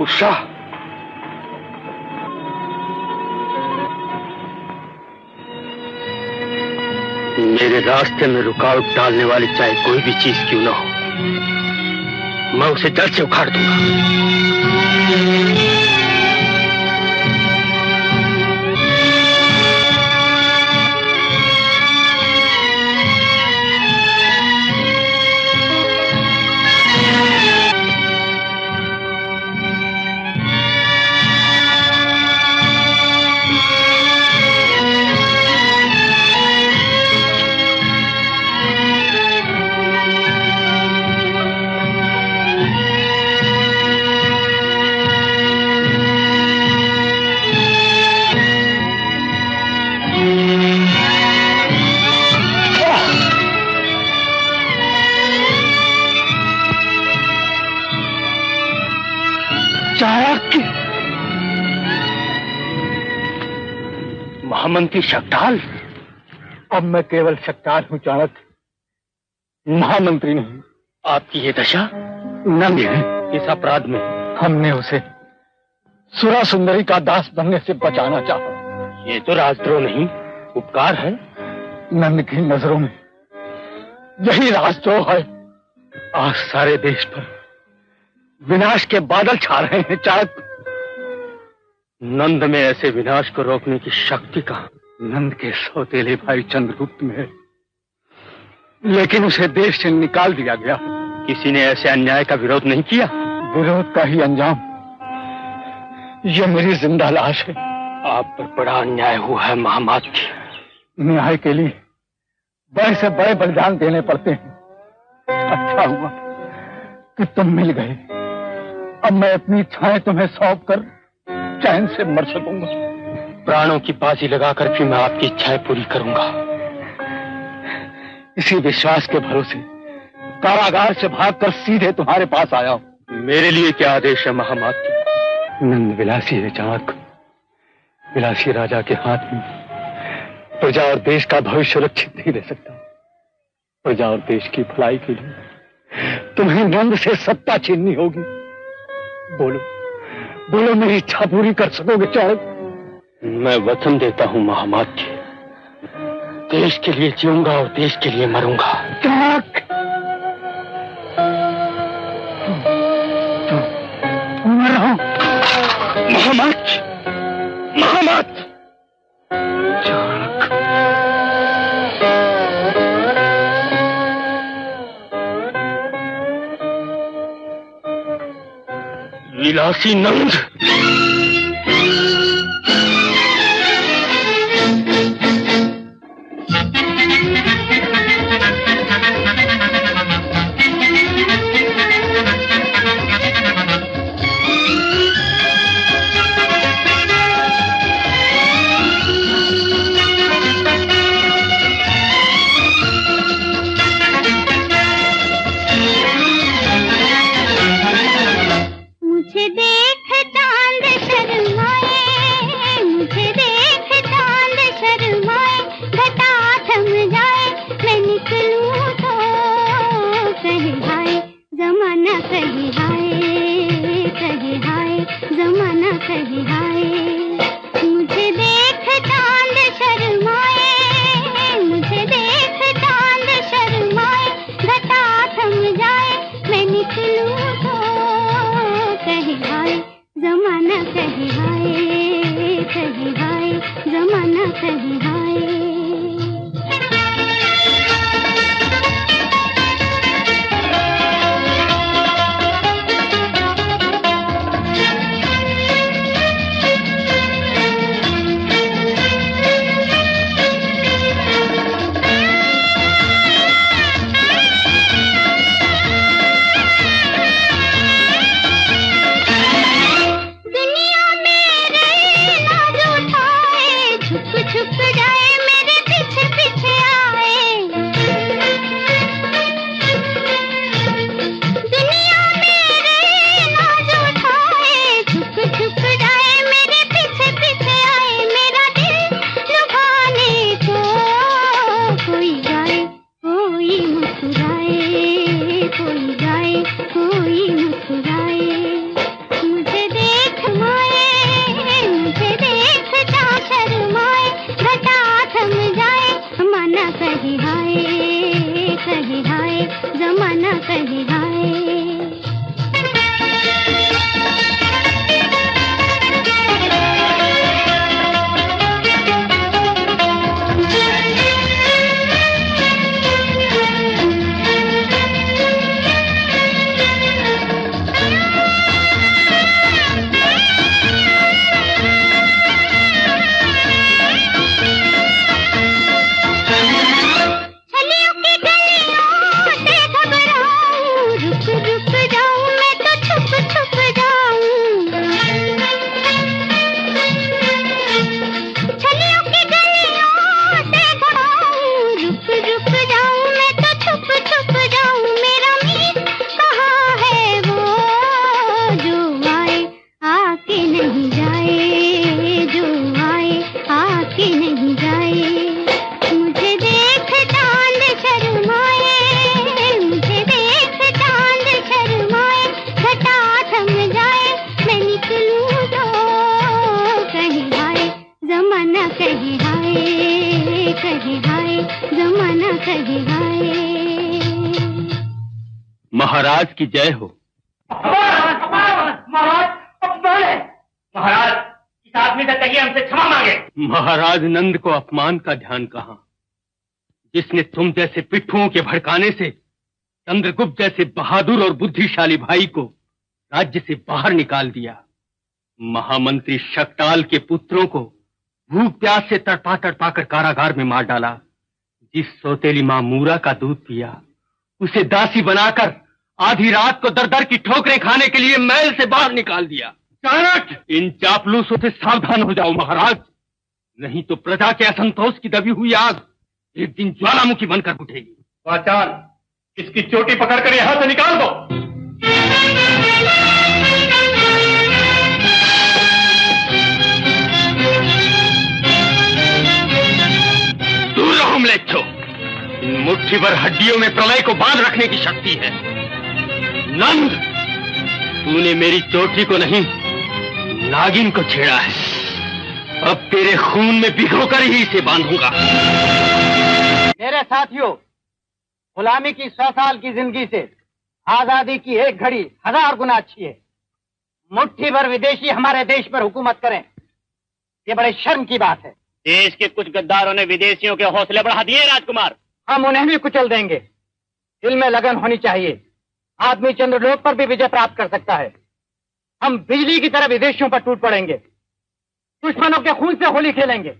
शाह, मेरे रास्ते में रुकावट डालने वाली चाहे कोई भी चीज क्यों ना हो, मैं उसे जड़ से उखाड़ दूंगा। महामंत्री शक्ताल? अब मैं केवल शक्ताल हूं चाणक्य, महामंत्री नहीं। आपकी ये दशा नंद है। इस अपराध में हमने उसे सुरा सुंदरी का दास बनने से बचाना चाहा। ये तो राजद्रोह नहीं, उपकार है। नंद की नजरों में यही राजद्रोह है। आज सारे देश पर विनाश के बादल छा रहे हैं चाणक्य। नंद में ऐसे विनाश को रोकने की शक्ति कहां? नंद के सौतेले भाई चंद्रगुप्त में है, लेकिन उसे देश से निकाल दिया गया। किसी ने ऐसे अन्याय का विरोध नहीं किया? विरोध का ही अंजाम ये मेरी जिंदा लाश है। आप पर बड़ा अन्याय हुआ है महामात्य। न्याय के लिए बड़े से बड़े बलिदान देने पड़ते हैं। अच्छा हुआ कि तुम मिल गए। अब मैं अपनी इच्छाएं तुम्हें सौंप कर चैन से मर सकूंगा। प्राणों की बाजी लगाकर भी मैं आपकी इच्छाएं पूरी करूंगा। इसी विश्वास के भरोसे कारागार से भागकर सीधे तुम्हारे पास आया हूं। मेरे लिए क्या आदेश है महामात्य? नंद विलासी है चाणक्य। विलासी राजा के हाथ में प्रजा और देश का भविष्य सुरक्षित नहीं रह सकता। प्रजा और देश की भलाई के लिए तुम्हें नंद से सत्ता छीननी होगी। बोलो बोलो, मेरी इच्छा पूरी कर सकोगे चाणक्य? मैं वचन देता हूं महामात्य, देश के लिए जीऊंगा और देश के लिए मरूंगा। चाणक्य, मर रहा हूं। महामात्य, महामात्य। चाणक्य, विलासी नंद। मुझे देख चांद शर्माए, मुझे देख चांद शर्माए, घटा थम जाए मैं निकलूं तो कहे हाय जमाना, कहे हाय जमाना, कहे हाय। मुझे देख चांद शर्माए, मुझे देख चांद शर्माए, घटा थम जाए मैं निकलूं तो कहे हाय जमाना, कहे हाय जमाना, कहे हाय। दुनिया में रहे ना जो उठाए, छुप छुप जाए कहे हाय, जमाना कहे हाय। महाराज की जय हो। महाराज इस आदमी से कहिए हमसे क्षमा मांगे। महाराज नंद को अपमान का ध्यान कहां, जिसने तुम जैसे पिट्ठुओं के भड़काने से चंद्रगुप्त जैसे बहादुर और बुद्धिशाली भाई को राज्य से बाहर निकाल दिया। महामंत्री शकटाल के पुत्रों को भूख प्यास से तड़पा तड़पा कर कारागार में मार डाला। जिस सौतेली मां मूरा का दूध पिया उसे दासी बनाकर आधी रात को दर दर की ठोकरें खाने के लिए महल से बाहर निकाल दिया। चाणक्य, इन चापलूसों से सावधान हो जाओ महाराज, नहीं तो प्रजा के असंतोष की दबी हुई आग एक दिन ज्वालामुखी बनकर उठेगी। वाचान, इसकी चोटी पकड़कर यहां से निकाल दो। दूर रहो म्लेच्छो, इन मुट्ठी भर हड्डियों में प्रलय को बांध रखने की शक्ति है। नंद, तूने मेरी चोटी को नहीं नागिन को छेड़ा है, अब तेरे खून में भिगोकर ही इसे बांधूंगा। मेरे साथियों, गुलामी की 100 साल की जिंदगी से आजादी की एक घड़ी 1000 गुना अच्छी है। मुट्ठी भर विदेशी हमारे देश पर हुकूमत करें, ये बड़े शर्म की बात है। देश के कुछ गद्दारों ने विदेशियों के हौसले बढ़ा दिए राजकुमार। हम उन्हें भी कुचल देंगे। दिल में लगन होनी चाहिए। आदमी चंद्रलोक पर भी विजय प्राप्त कर सकता है। हम बिजली की तरह विदेशियों पर टूट पड़ेंगे, दुश्मनों के खून से होली खेलेंगे,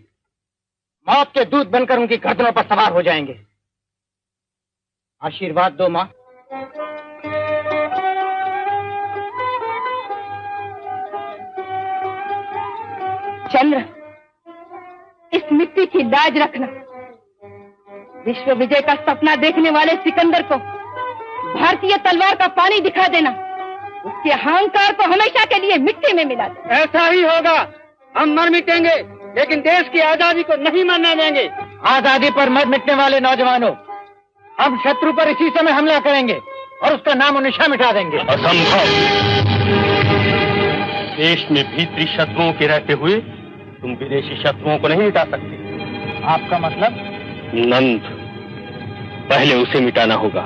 मौत के दूत बनकर उनकी गर्दनों पर सवार हो जाएंगे। आशीर्वाद दो मां। चंद्र, इस मिट्टी की लाज रखना। विश्व विजय का सपना देखने वाले सिकंदर को भारतीय तलवार का पानी दिखा देना, उसके अहंकार को हमेशा के लिए मिट्टी में मिला दे। ऐसा ही होगा। हम मर मिटेंगे, लेकिन देश की आजादी को नहीं मरने देंगे। आजादी पर मर मिटने वाले नौजवानों, हम शत्रु पर इसी समय हमला करेंगे और उसका नाम और निशान मिटा देंगे। असंभव। देश में भीतरी शत्रुओं के रहते हुए तुम विदेशी शत्रुओं को नहीं मिटा सकते। आपका मतलब? नंद, पहले उसे मिटाना होगा,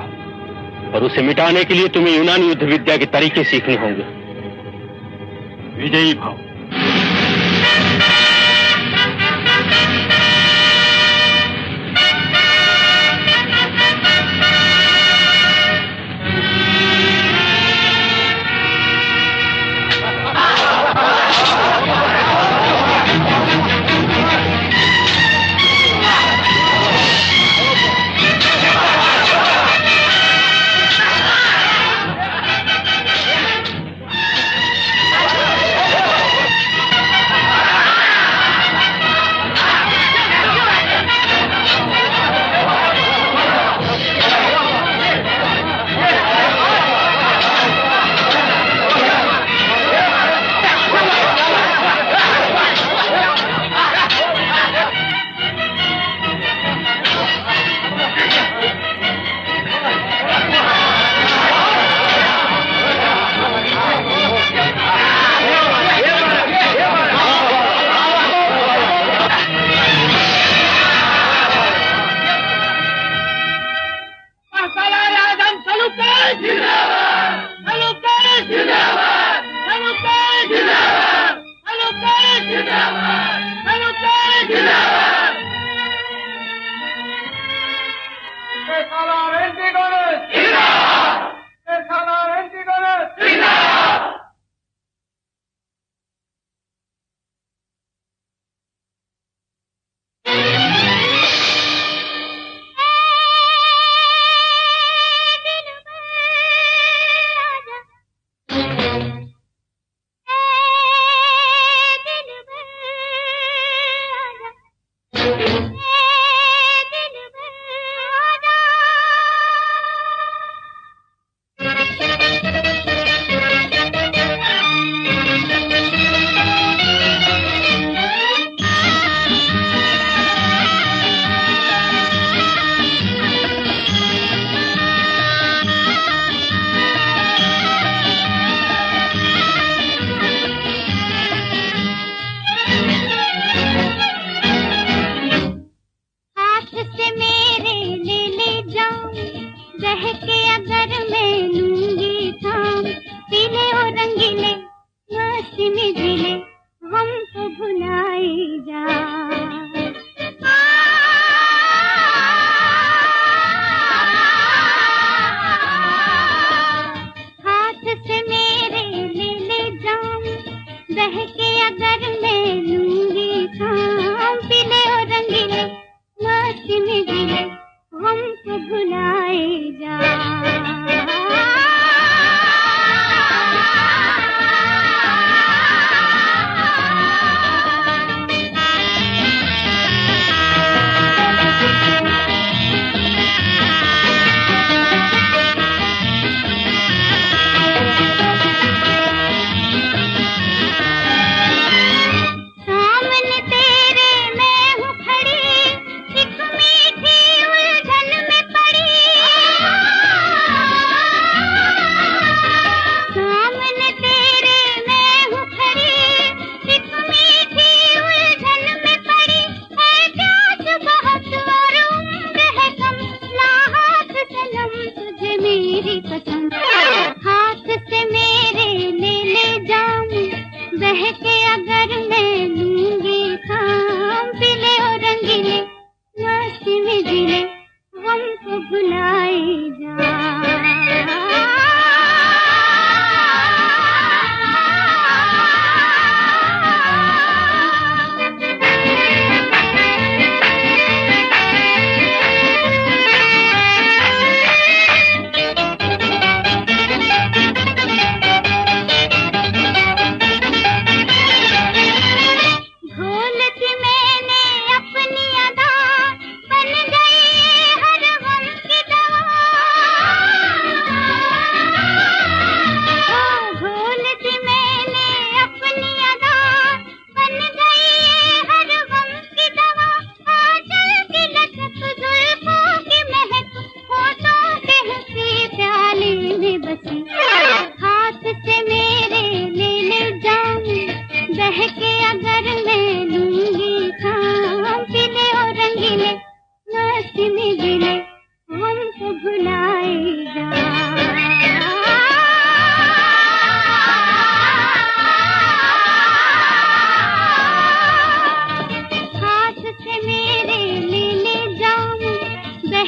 और उसे मिटाने के लिए तुम्हें यूनानी युद्ध विद्या के तरीके सीखने होंगे। विजयी भाव।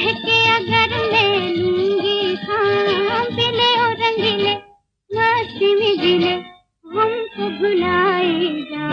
कह के अगर मैं लूंगी थाम, पीले और रंगीले मस्ती में दिले हमको भुलाएगा।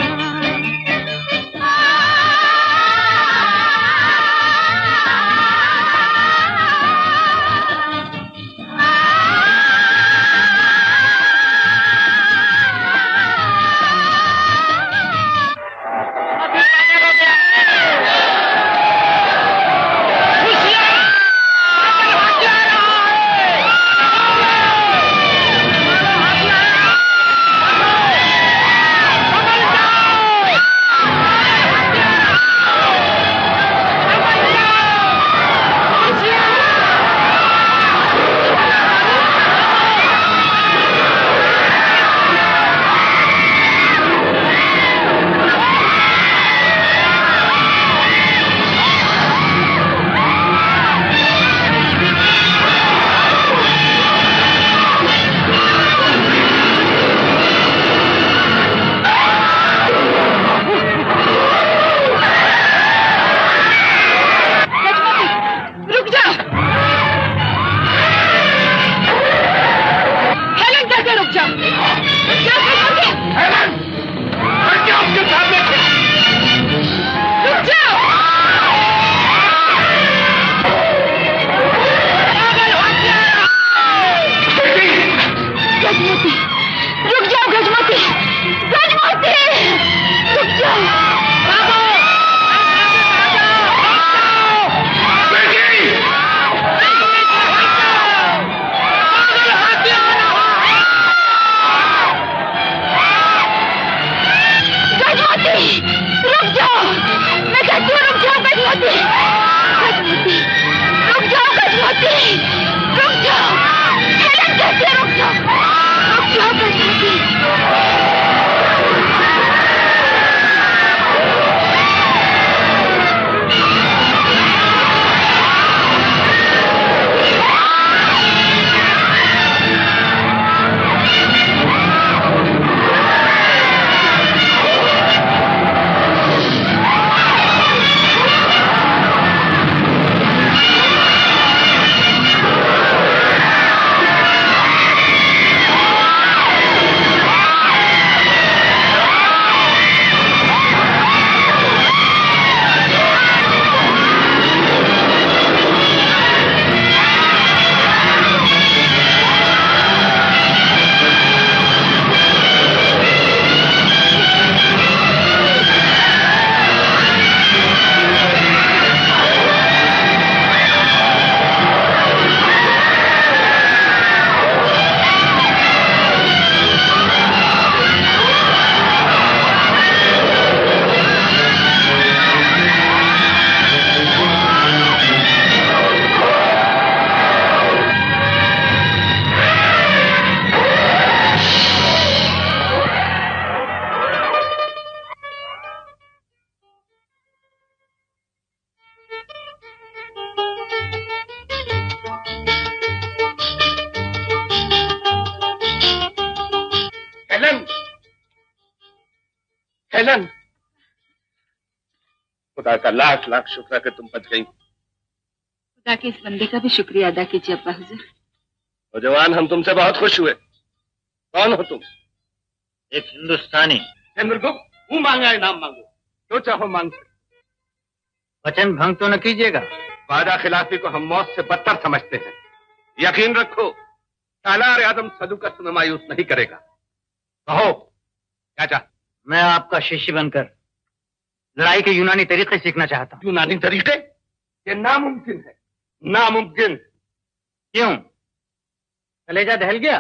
हेलन, खुदा का लाख लाख शुक्र है कि तुम बच गई। खुदा के इस बंदे का भी शुक्रिया अदा कीजिए अब्बा हुजूर। नौजवान, हम तुमसे बहुत खुश हुए। कौन हो तुम? एक हिंदुस्तानी। चंद्रगुप्त, मुंह मांगा इनाम मांगो, जो चाहो मांग सकते। वचन भंग तो न कीजिएगा। वादा खिलाफी को हम मौत से बदतर समझते हैं। यकीन रखो, सालार आदम सदुकस में मायूस नहीं करेगा। कहो क्या चाह? मैं आपका शिष्य बनकर लड़ाई के यूनानी तरीके सीखना चाहता हूँ। यूनानी तरीके? ये नामुमकिन है, नामुमकिन। क्यों? कलेजा दहल गया?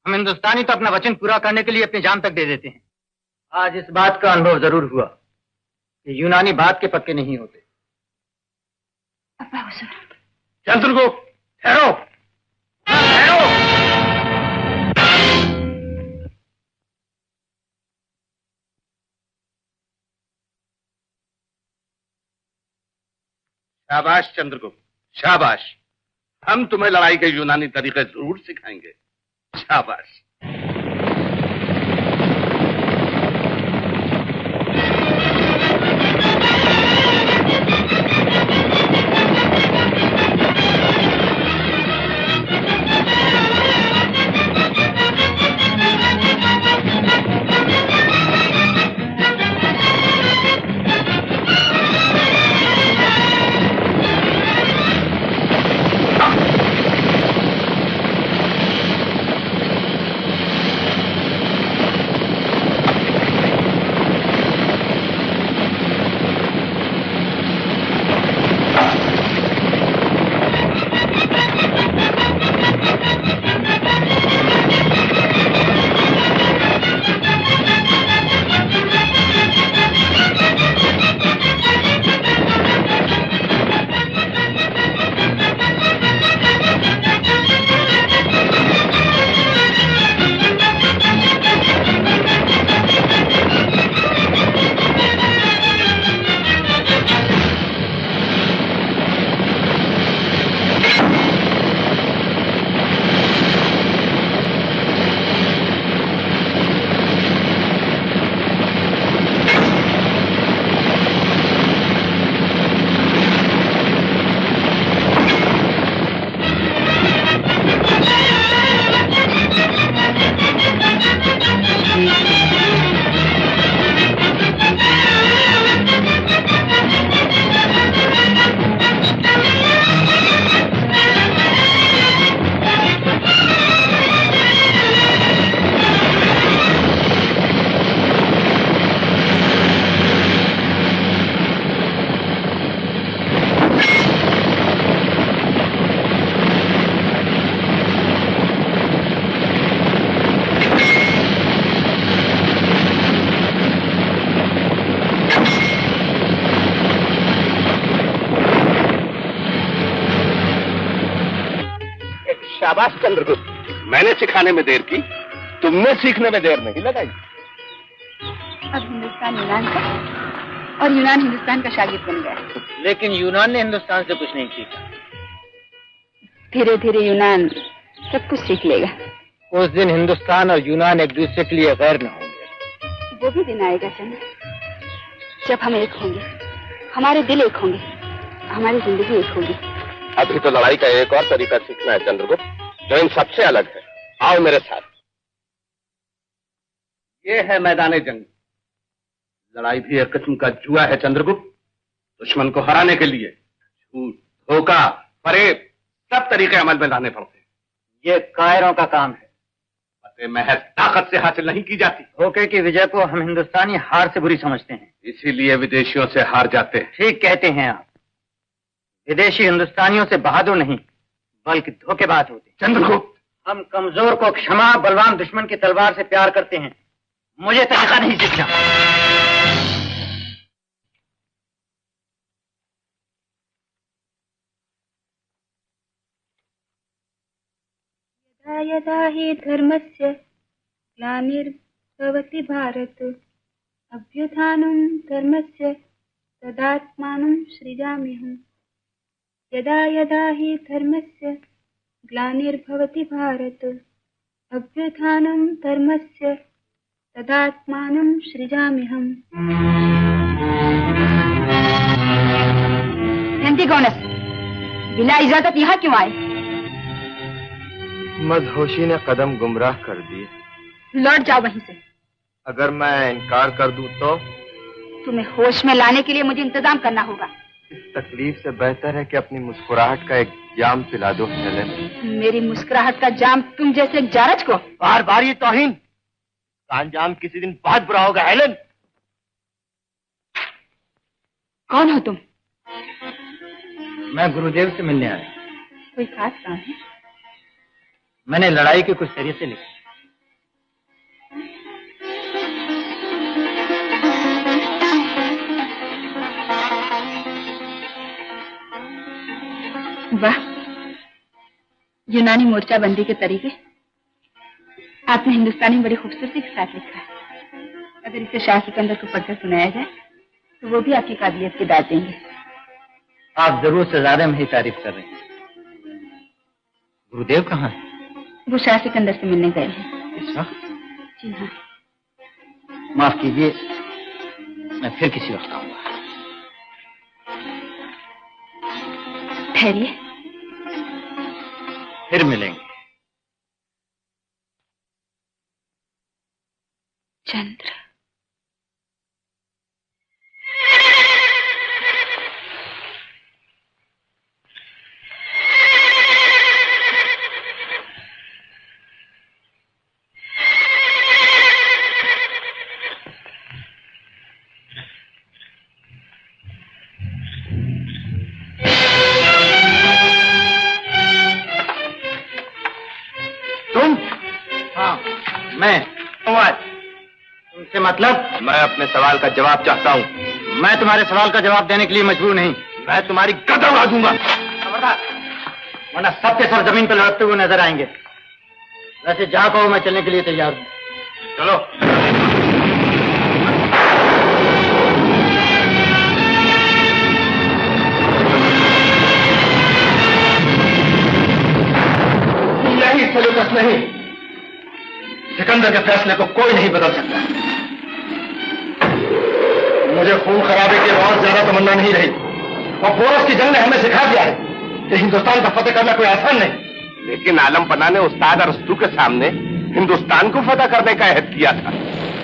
हम हिंदुस्तानी तो अपना वचन पूरा करने के लिए अपनी जान तक दे देते हैं। आज इस बात का अनुभव जरूर हुआ कि यूनानी बात के पक्के नहीं होते। अब्बा हुजूर। चंद्रगुप्त, ठहरो, ठहरो। शाबाश चंद्रगुप्त, शाबाश। हम तुम्हें लड़ाई के यूनानी तरीके जरूर सिखाएंगे। शाबाश। शाबाश चंद्रगुप्त, मैंने सिखाने में देर की, तुमने सीखने में देर नहीं लगाई। अब हिंदुस्तान यूनान का और यूनान हिंदुस्तान का शागिर्द बन गया। लेकिन यूनान ने हिंदुस्तान से कुछ नहीं सीखा। धीरे धीरे यूनान सब कुछ सीख लेगा। उस दिन हिंदुस्तान और यूनान एक दूसरे के लिए गैर न होंगे। वो भी दिन आएगा चंद्र, जब हम एक होंगे, हमारे दिल एक होंगे, हमारी जिंदगी एक होगी। अभी तो लड़ाई का एक और तरीका सीखना है चंद्रगुप्त, जो इन सबसे अलग है। आओ मेरे साथ। ये है मैदान जंग। लड़ाई भी एक किस्म का जुआ है चंद्रगुप्त। दुश्मन को हराने के लिए झूठ, धोखा, फरेब सब तरीके अमल में लाने पड़ते हैं। ये कायरों का काम है। फतेह महज ताकत से हासिल नहीं की जाती। धोखे की विजय को हम हिंदुस्तानी हार से बुरी समझते हैं। इसीलिए विदेशियों से हार जाते हैं। ठीक कहते हैं आप। विदेशी हिंदुस्तानियों से बहादुर नहीं बल्कि धोखेबाज होते हैं। चंद्रगुप्त, हम कमजोर को क्षमा, बलवान दुश्मन की तलवार से प्यार करते हैं। मुझे तरीका नहीं सीखना। यदा यदा हि धर्मस्य ग्लानिर्भवति भारत अभ्युत्थानं धर्मस्य तदात्मानं सृजाम्यहम्। यदा यदा हि धर्मस्य ग्लानिर्भवति भारत अभ्युत्थानं धर्मस्य तदात्मानं सृजाम्यहम्। एंटिगोनस, बिना इजाजत यहाँ क्यों आए? मदहोशी ने कदम गुमराह कर दिए। लौट जाओ वहीं से। अगर मैं इनकार कर दूं तो? तुम्हें होश में लाने के लिए मुझे इंतजाम करना होगा। इस तकलीफ से बेहतर है कि अपनी मुस्कुराहट का एक जाम पिला दो हेलेन। मेरी मुस्कुराहट का जाम तुम जैसे एक जारज को? बार बार ये तौहीन का अंजाम किसी दिन बहुत बुरा होगा हेलेन। कौन हो तुम? मैं गुरुदेव से मिलने आया। कोई खास काम है? मैंने लड़ाई के कुछ तरीके लिखे। वाह, यूनानी मोर्चाबंदी के तरीके आपने हिंदुस्तानी में बड़ी खूबसूरती के साथ लिखा है। अगर इसे शाह सिकंदर को पढ़कर सुनाया जाए तो वो भी आपकी काबिलियत की दाद देंगे। आप जरूर से ज्यादा में ही तारीफ कर रहे हैं। गुरुदेव कहाँ है? वो शाह सिकंदर से मिलने गए हैं। इस वक्त? जी हाँ। माफ कीजिए, मैं फिर किसी वक्त आऊंगा। ठहरिए, फिर मिलेंगे। चंद्र, मैं तुमसे मतलब? मैं अपने सवाल का जवाब चाहता हूँ। मैं तुम्हारे सवाल का जवाब देने के लिए मजबूर नहीं। मैं तुम्हारी गर्दन उड़ा दूंगा। खबरदार, वरना सबके सब जमीन पर लड़ते हुए नजर आएंगे। वैसे जहाँ कहो मैं चलने के लिए तैयार हूँ। चलो। नहीं सलूकस नहीं, सिकंदर के फैसले को कोई नहीं बदल सकता। मुझे खून खराबे की और ज्यादा तमन्ना नहीं रही, और पोरस की जंग ने हमें सिखा दिया है कि हिंदुस्तान का फतेह करना कोई आसान नहीं। लेकिन आलम पन्ना ने उस्ताद अरस्तू के सामने हिंदुस्तान को फतेह करने का अहद किया था।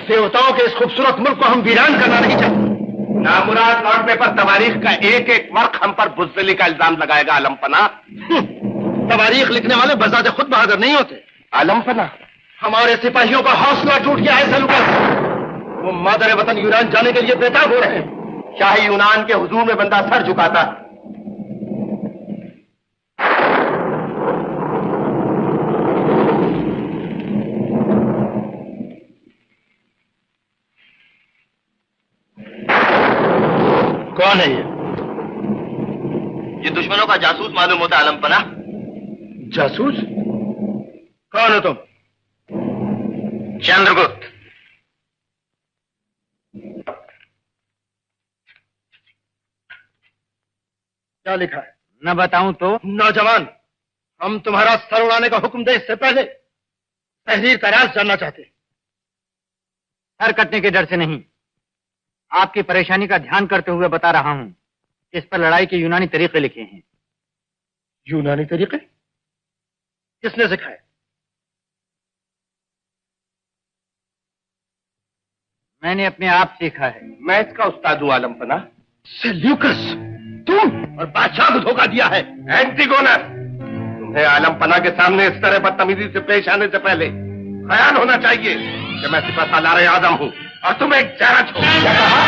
देवताओं के इस खूबसूरत मुल्क को हम वीरान करना नहीं चाहते। नामुराद लौटने पर तवारीख का एक एक वर्क हम पर बुज़दिली का इल्जाम लगाएगा आलम पन्ना। तवारीख लिखने वाले बजाते खुद बहादुर नहीं होते। आलम पन्ना, हमारे सिपाहियों का हौसला टूट गया है सलूकस। वो मादर वतन यूनान जाने के लिए बेताब हो रहे हैं। शाही यूनान के हुजूर में बंदा सर झुकाता। कौन है ये दुश्मनों का जासूस मालूम होता आलम पना। जासूस? कौन हो तुम? चंद्रगुप्त। क्या लिखा है? न बताऊं तो? नौजवान, हम तुम्हारा सर उड़ाने का हुक्म दे इससे पहले तहरीर का राज जानना चाहते हैं। सर कटने के डर से नहीं, आपकी परेशानी का ध्यान करते हुए बता रहा हूं। इस पर लड़ाई के यूनानी तरीके लिखे हैं। यूनानी तरीके? किसने सिखाए? मैंने अपने आप सीखा है। मैं इसका उस्ताद हूं आलमपना। सेल्यूकस, तुम और बादशाह को धोखा दिया है। एंटीगोनस, तुम्हें आलमपना के सामने इस तरह बदतमीजी से पेश आने से पहले ख्याल होना चाहिए कि मैं सिपह सालार आजम हूं और तुम एक जरज हो। क्या कहा?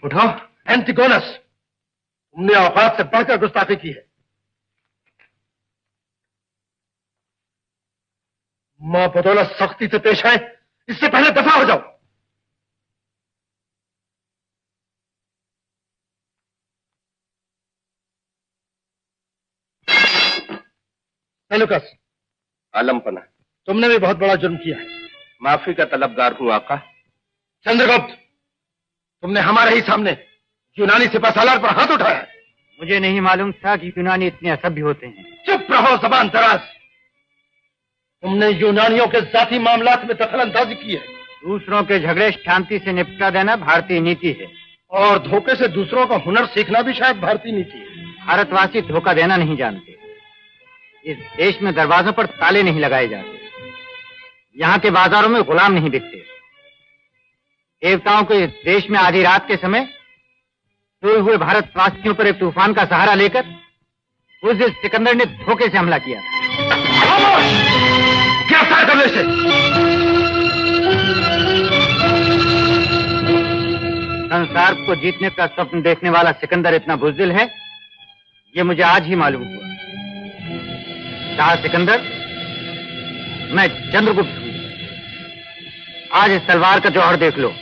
उठो एंटिगोनस, तुमने औकात से बढ़कर गुस्ताखी की है। मां बदौलत सख्ती से पेश आए, इससे पहले दफा हो जाओ। सेल्यूकस। आलमपना, तुमने भी बहुत बड़ा जुर्म किया है। माफी का तलबगार हूं आका। चंद्रगुप्त, तुमने हमारे ही सामने यूनानी सिपह सालार पर हाथ उठाया। मुझे नहीं मालूम था कि यूनानी इतने असभ्य होते हैं। चुप रहो जबान दराज। तुमने यूनानियों के जाती मामलात में दखल अंदाजी की है। दूसरों के झगड़े शांति से निपटा देना भारतीय नीति है। और धोखे से दूसरों का हुनर सीखना भी शायद भारतीय नीति है। भारतवासी धोखा देना नहीं जानते। इस देश में दरवाजों पर ताले नहीं लगाए जाते। यहाँ के बाजारों में गुलाम नहीं बिकते। देवताओं को इस देश में आधी रात के समय सोए हुए भारतवासियों पर एक तूफान का सहारा लेकर उस दिन सिकंदर ने धोखे से हमला किया। गिरफ्तार करने से। संसार को जीतने का स्वप्न देखने वाला सिकंदर इतना बुज़दिल है, ये मुझे आज ही मालूम हुआ। शाह सिकंदर, मैं चंद्रगुप्त हूं। आज इस तलवार का जौहर देख लो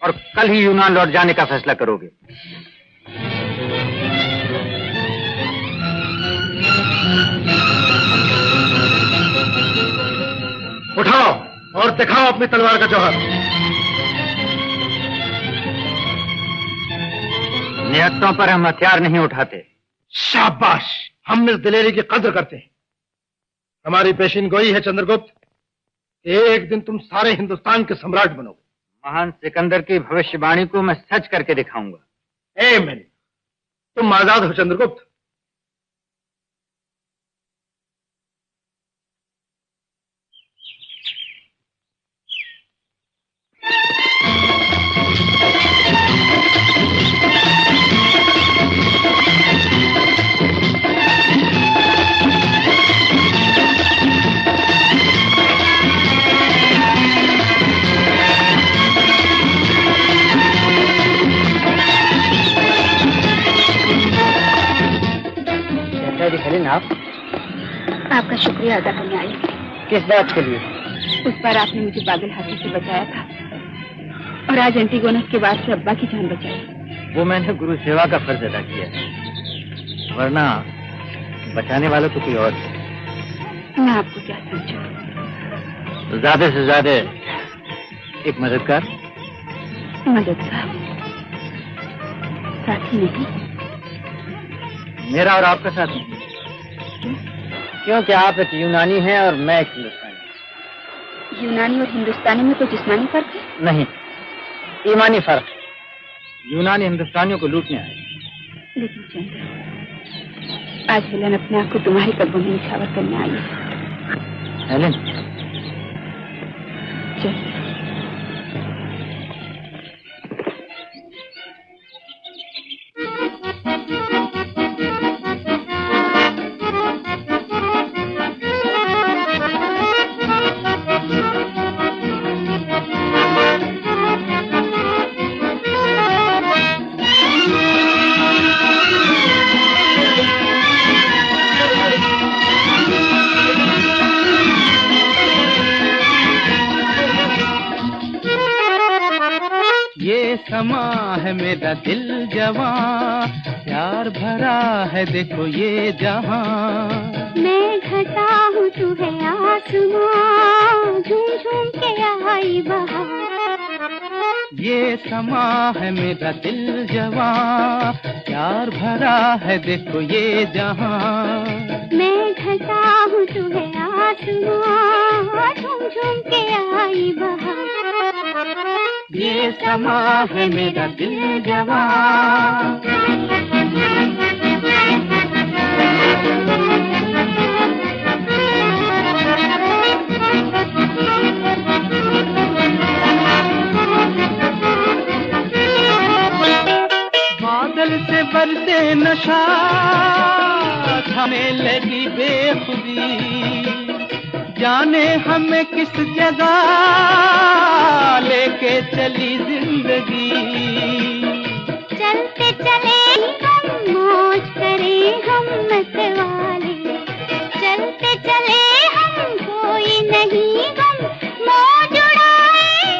और कल ही यूनान लौट जाने का फैसला करोगे। उठाओ और दिखाओ अपनी तलवार का जौहर। नियतों पर हम हथियार नहीं उठाते। शाबाश, हम इस दिलेरी की कद्र करते हैं। हमारी पेशिनगोई है चंद्रगुप्त, एक दिन तुम सारे हिंदुस्तान के सम्राट बनोगे। महान सिकंदर की भविष्यवाणी को मैं सच करके दिखाऊंगा। ए मेरी, तुम आजाद हो चंद्रगुप्त। हेलेन, आप आपका शुक्रिया अदा करने आई। किस बात के लिए? उस बार आपने मुझे पागल हाथी से बचाया था और आज एंटीगोनस के बाद से अब्बा की जान बचाई। वो मैंने गुरु सेवा का फर्ज अदा किया है, वरना बचाने वाला तो कोई और है। मैं आपको क्या समझूं? ज्यादा से ज्यादा एक मददगार। मददगार? साथी नहीं? मेरा और आपका साथ नहीं, क्योंकि आप एक यूनानी हैं और मैं एक हिंदुस्तानी। यूनानी और हिंदुस्तानी में कोई जिस्मानी फर्क है? नहीं, ईमानी फर्क। यूनानी हिंदुस्तानियों को लूटने आए। लेकिन चंद्र, आज हेलन अपने आप को तुम्हारे कदमों में निछावर करने आई है। हेलन? चंद्र, समा है मेरा दिल जवां, प्यार भरा है देखो ये जहां। मैं घटा हूँ तू है आसमां, झूम झूम के आई बहार। ये समा है मेरा दिल जवां, प्यार भरा है देखो ये जहां। मैं घटा हूँ तू है आसमां, झूम झूम के आई बहार। ये समा है मेरा दिल जवां। बादल से बरसे नशा, हमें लगी बेखुदी, जाने हमें किस जगह लेके चली जिंदगी। चलते चले हम मौज करें हम मतवाले, चलते चले हम कोई नहीं गम मौज उड़ाए।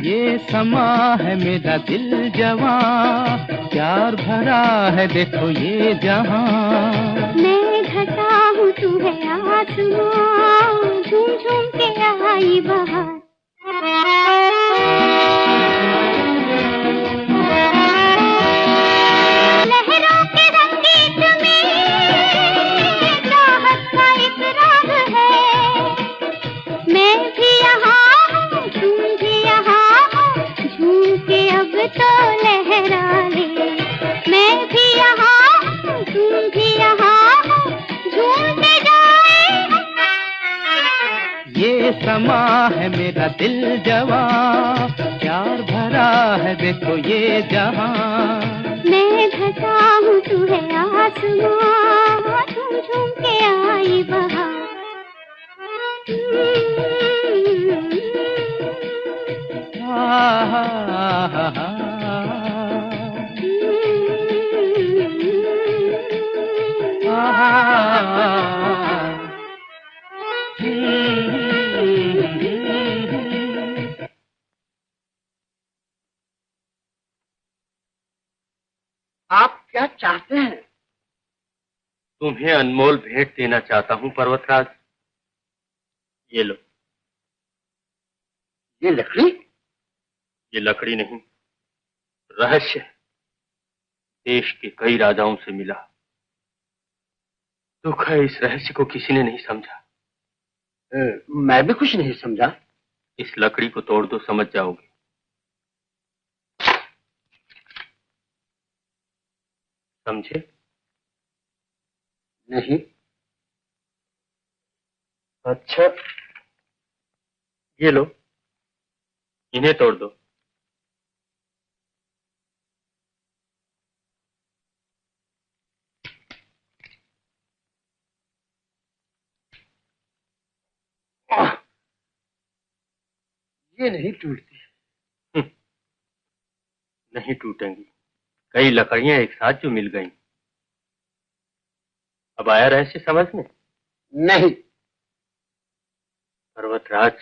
ये समा है मेरा दिल जवां, प्यार भरा है देखो ये जहां। मैं घटा हूँ तू है आसमां, झूम झूम के आई बहार। लहरों के रंगीत में चाहत का एक राग है। मैं भी यहाँ हूँ तुम भी यहाँ हो, झूम के अब तो लहरा ले। मैं भी यहाँ हूँ तुम भी यहाँ हो, झूमते जाए। ये समा है मेरा दिल जवां, प्यार भरा है देखो ये जहां। मैं घटा हूँ तू है आसमां, झूम झूम के आई बहार। आप क्या चाहते हैं? तुम्हें अनमोल भेंट देना चाहता हूँ पर्वतराज। ये लो। ये लकड़ी? ये लकड़ी नहीं, रहस्य है। देश के कई राजाओं से मिला। दुख है इस रहस्य को किसी ने नहीं समझा। मैं भी कुछ नहीं समझा। इस लकड़ी को तोड़ दो, समझ जाओगे। समझे? नहीं। अच्छा, ये लो, इन्हें तोड़ दो। ये नहीं टूटती। नहीं टूटेंगी। कई लकड़ियां एक साथ जो मिल गईं। अब आया रहस्य समझ में? नहीं। पर्वतराज,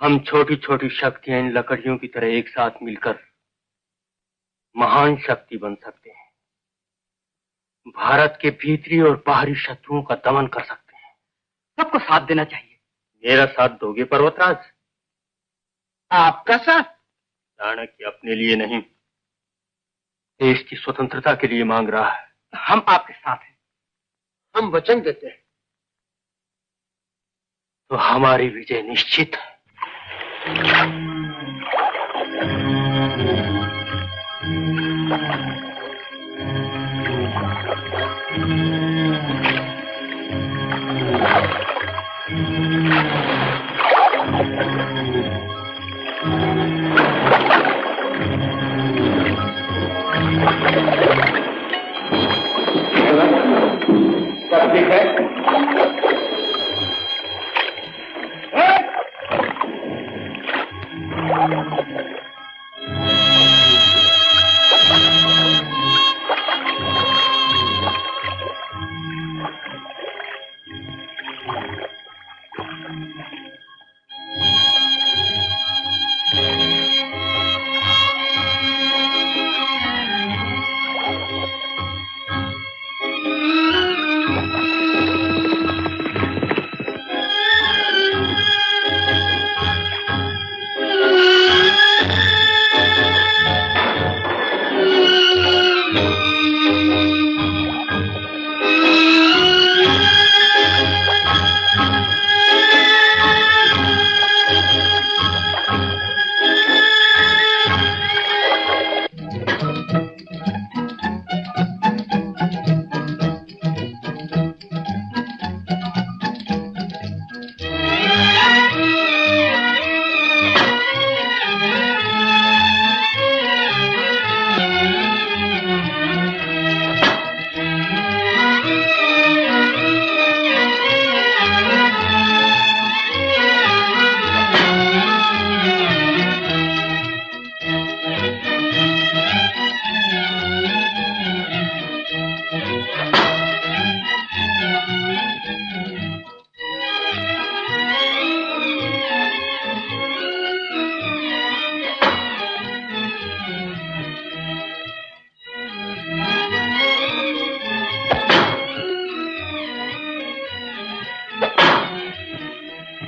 हम छोटी छोटी शक्तियां इन लकड़ियों की तरह एक साथ मिलकर महान शक्ति बन सकते हैं। भारत के भीतरी और बाहरी शत्रुओं का दमन कर सकते हैं। सबको साथ देना चाहिए। मेरा साथ दोगे पर्वतराज? आपका साथ? चाणक्य अपने लिए नहीं, देश की स्वतंत्रता के लिए मांग रहा है। हम आपके साथ हैं। हम वचन देते हैं। तो हमारी विजय निश्चित है। ठीक है।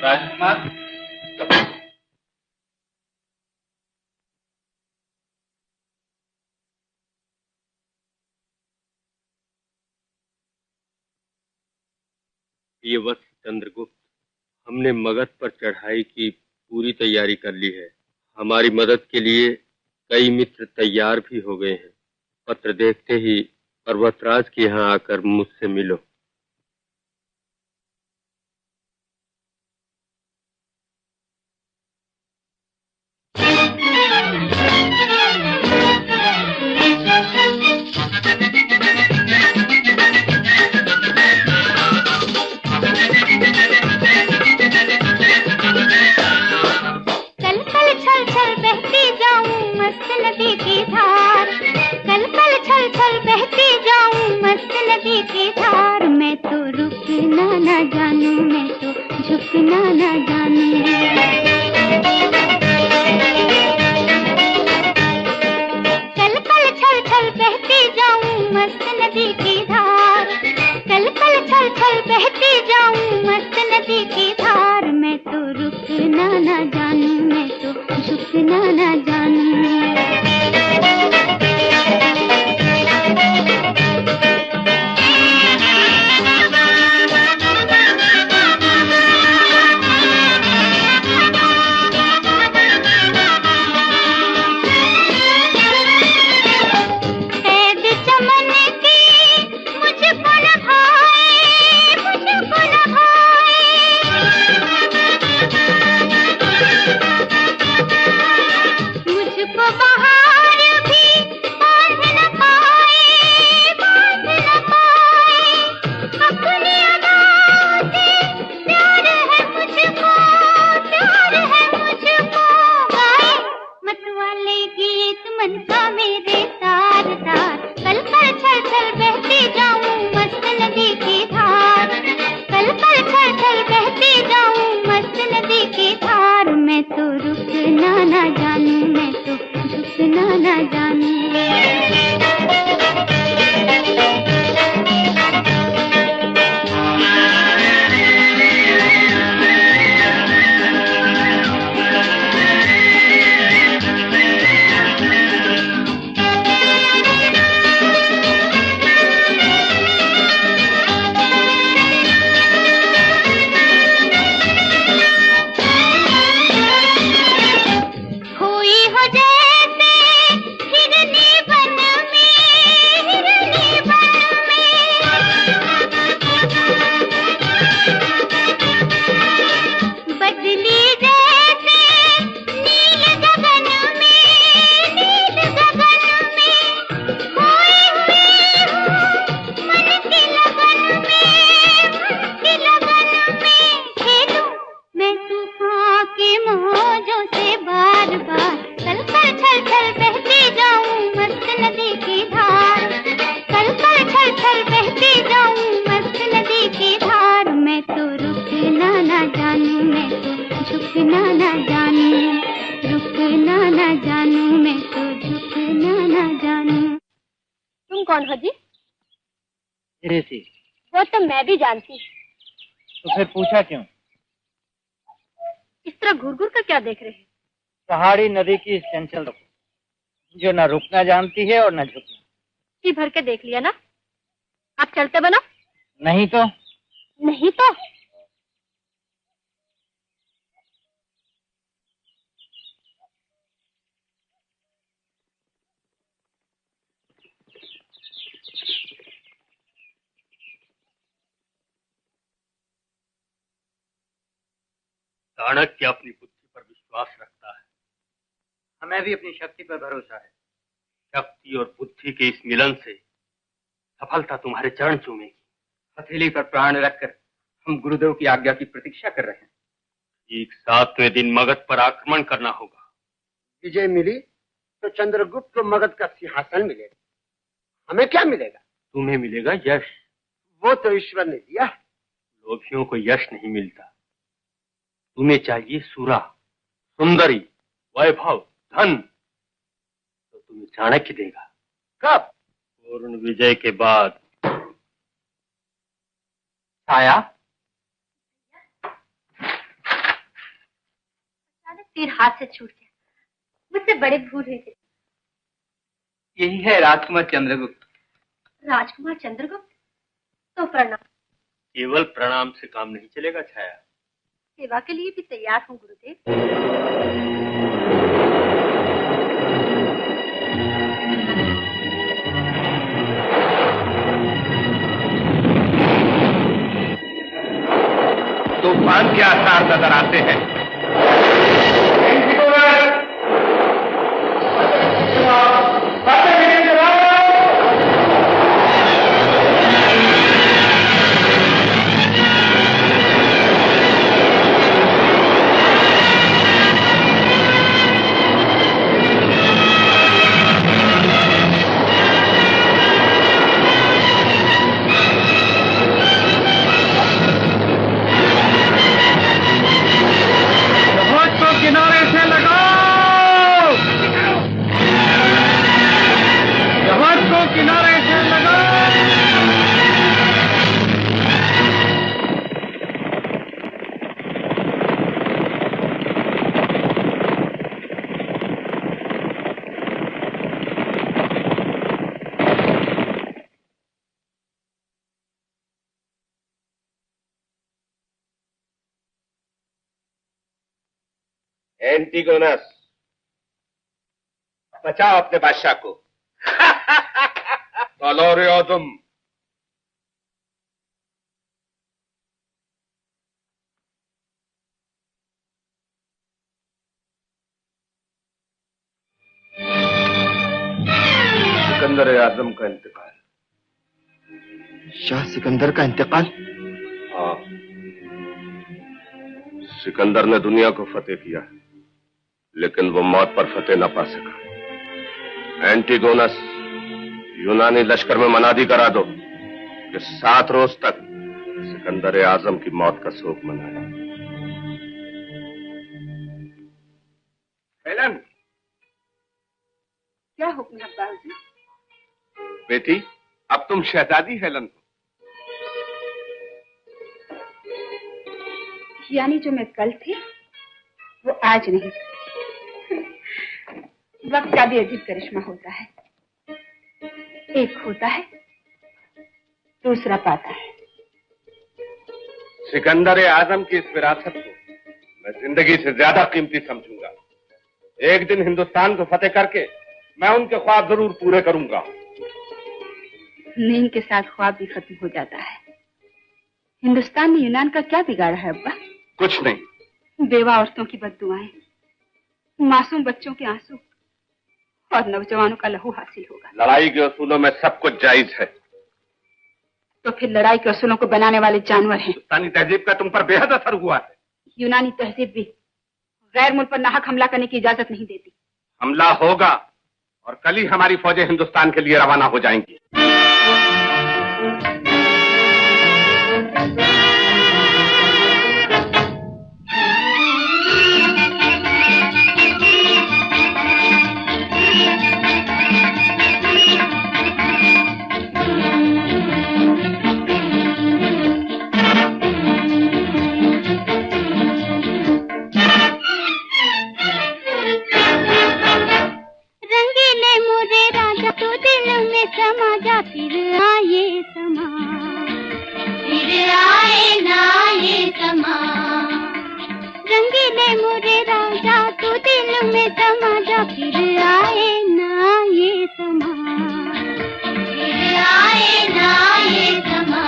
राजकुमार, ये वत्स चंद्रगुप्त, हमने मगध पर चढ़ाई की पूरी तैयारी कर ली है। हमारी मदद के लिए कई मित्र तैयार भी हो गए हैं। पत्र देखते ही पर्वतराज के यहाँ आकर मुझसे मिलो। नदी की धार, कल कल छल छल बहती जाऊं मस्त नदी की धार। मैं तो रुकना न जानूं, मैं तो झुकना न जानूं। कल कल छल छल बहती जाऊं मस्त नदी की धार, कल कल छल छल बहती जाऊं मस्त नदी की धार। मैं तो रुकना न जानूं, मैं तो झुकना न जानूं। मुझको कौन हो जी? ऋषि। वो तो मैं भी जानती। तो फिर पूछा क्यों? इस तरह घूर घूर कर क्या देख रहे हैं? पहाड़ी नदी की इस चंचल रुख, जो न रुकना जानती है और न झुकना। जी भर के देख लिया ना। आप चलते बनो। नहीं तो? नहीं तो चाणक्य अपनी बुद्धि पर विश्वास रखता है। हमें भी अपनी शक्ति पर भरोसा है। शक्ति और बुद्धि के इस मिलन से सफलता तुम्हारे चरण चूमेगी। हथेली पर प्राण रखकर हम गुरुदेव की आज्ञा की प्रतीक्षा कर रहे हैं। ठीक 7वें दिन मगध पर आक्रमण करना होगा। विजय मिली तो चंद्रगुप्त को मगध का सिंहासन मिलेगा। हमें क्या मिलेगा? तुम्हें मिलेगा यश। वो तो ईश्वर ने दिया है। लोभियों को यश नहीं मिलता। तुम्हें चाहिए सुरा, सुंदरी, वैभव, धन, तो तुम्हें चाणक्य देगा। कब? पूर्ण विजय के बाद। छाया, अचानक तीर हाथ से छूट गया। मुझसे बड़े भूल हुई थी। यही है राजकुमार चंद्रगुप्त। राजकुमार चंद्रगुप्त? तो प्रणाम। केवल प्रणाम से काम नहीं चलेगा छाया। सेवा के लिए भी तैयार हूँ गुरुदेव। तूफान के आसार नजर आते हैं। एंटीगोनस, बचाओ अपने बादशाह को। तलोर-ए-आज़म, सिकंदर-ए-आज़म का इंतकाल। शाह सिकंदर का इंतकाल? हाँ, सिकंदर ने दुनिया को फतेह किया, लेकिन वो मौत पर फतेह न पा सका। एंटीगोनस, यूनानी लश्कर में मनादी करा दो कि 7 रोज तक सिकंदर-ए-आज़म की मौत का शोक मनाए। हेलन, क्या हुक्म है बाबूजी? बेटी, अब तुम शहजादी हेलन हो। यानी जो मैं कल थी वो आज नहीं। वक्त का भी अजीब करिश्मा होता है। एक होता है, दूसरा पाता है। सिकंदर-ए-आज़म की इस विरासत को मैं जिंदगी से ज्यादा कीमती समझूंगा। एक दिन हिंदुस्तान को फतेह करके मैं उनके ख्वाब जरूर पूरे करूंगा। नींद के साथ ख्वाब भी खत्म हो जाता है। हिंदुस्तान ने यूनान का क्या बिगाड़ा है अब्बा? कुछ नहीं। बेवा औरतों की बददुआएं, मासूम बच्चों के आंसू और नौजवानों का लहू हासिल होगा। लड़ाई के असूलों में सब कुछ जायज है। तो फिर लड़ाई के असूलों को बनाने वाले जानवर हैं। हिंदुस्तानी तहजीब का तुम पर बेहद असर हुआ है। यूनानी तहजीब भी गैर मुल्क पर नाहक हमला करने की इजाजत नहीं देती। हमला होगा और कल ही हमारी फौजें हिंदुस्तान के लिए रवाना हो जाएंगी। ले मोरे राजा तू दिल में समा जा, फिर आए ना ये समा, फिर आए ना ये समा।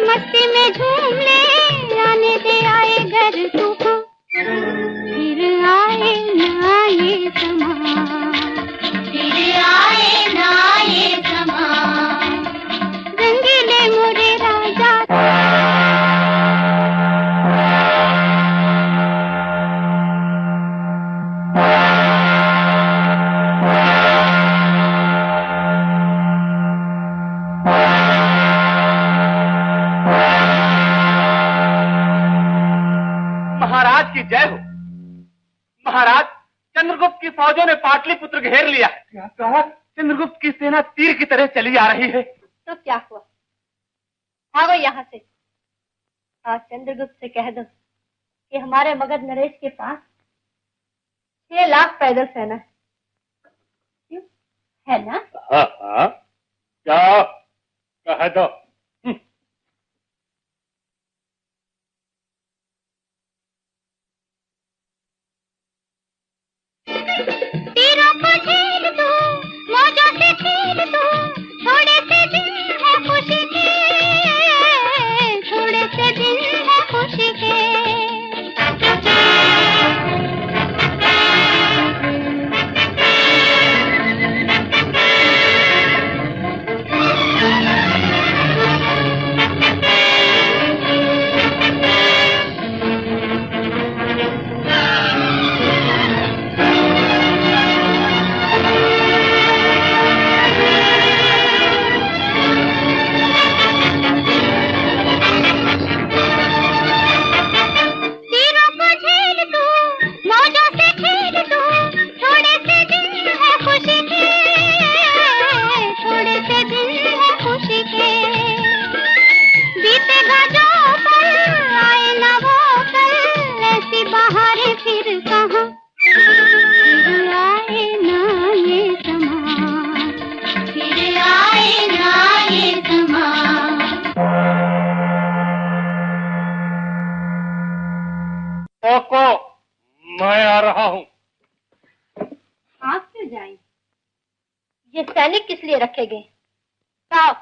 मस्ती में झूम ले, आने दे आए घर तू, फिर आए ना ये समा, फिर आए ना ये समा। रंगीले मोरे राजा महाराज की जय हो। महाराज, चंद्रगुप्त की फौजों ने पाटलिपुत्र घेर लिया। क्या कहा? चंद्रगुप्त की सेना तीर की तरह चली आ रही है। तो क्या हुआ? भागो यहाँ से। आज चंद्रगुप्त से कह दो कि हमारे मगध नरेश के पास 6 लाख पैदल सेना है। क्यों? है ना? हाँ, क्या कह दो। तीरों को झेल दो, मौजों से खेल दो, थोड़े से दिन है खुशी के, थोड़े से दिन है खुशी के। मैं आ रहा हूँ। आप क्यों जाएं? ये सैनिक किस लिए रखे गए? साहब,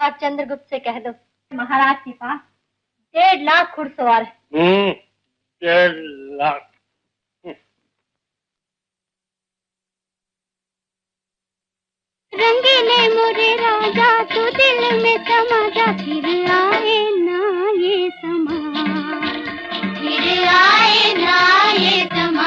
आप चंद्रगुप्त से कह दो महाराज के पास 1.5 लाख घुड़सवार है। 1.5 लाख। रंगीले मोरे राजा तू दिल में समा जा, फिर आए ना ये समा, फिर आए ना ये समा।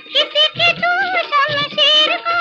किसी की तू शमशीर को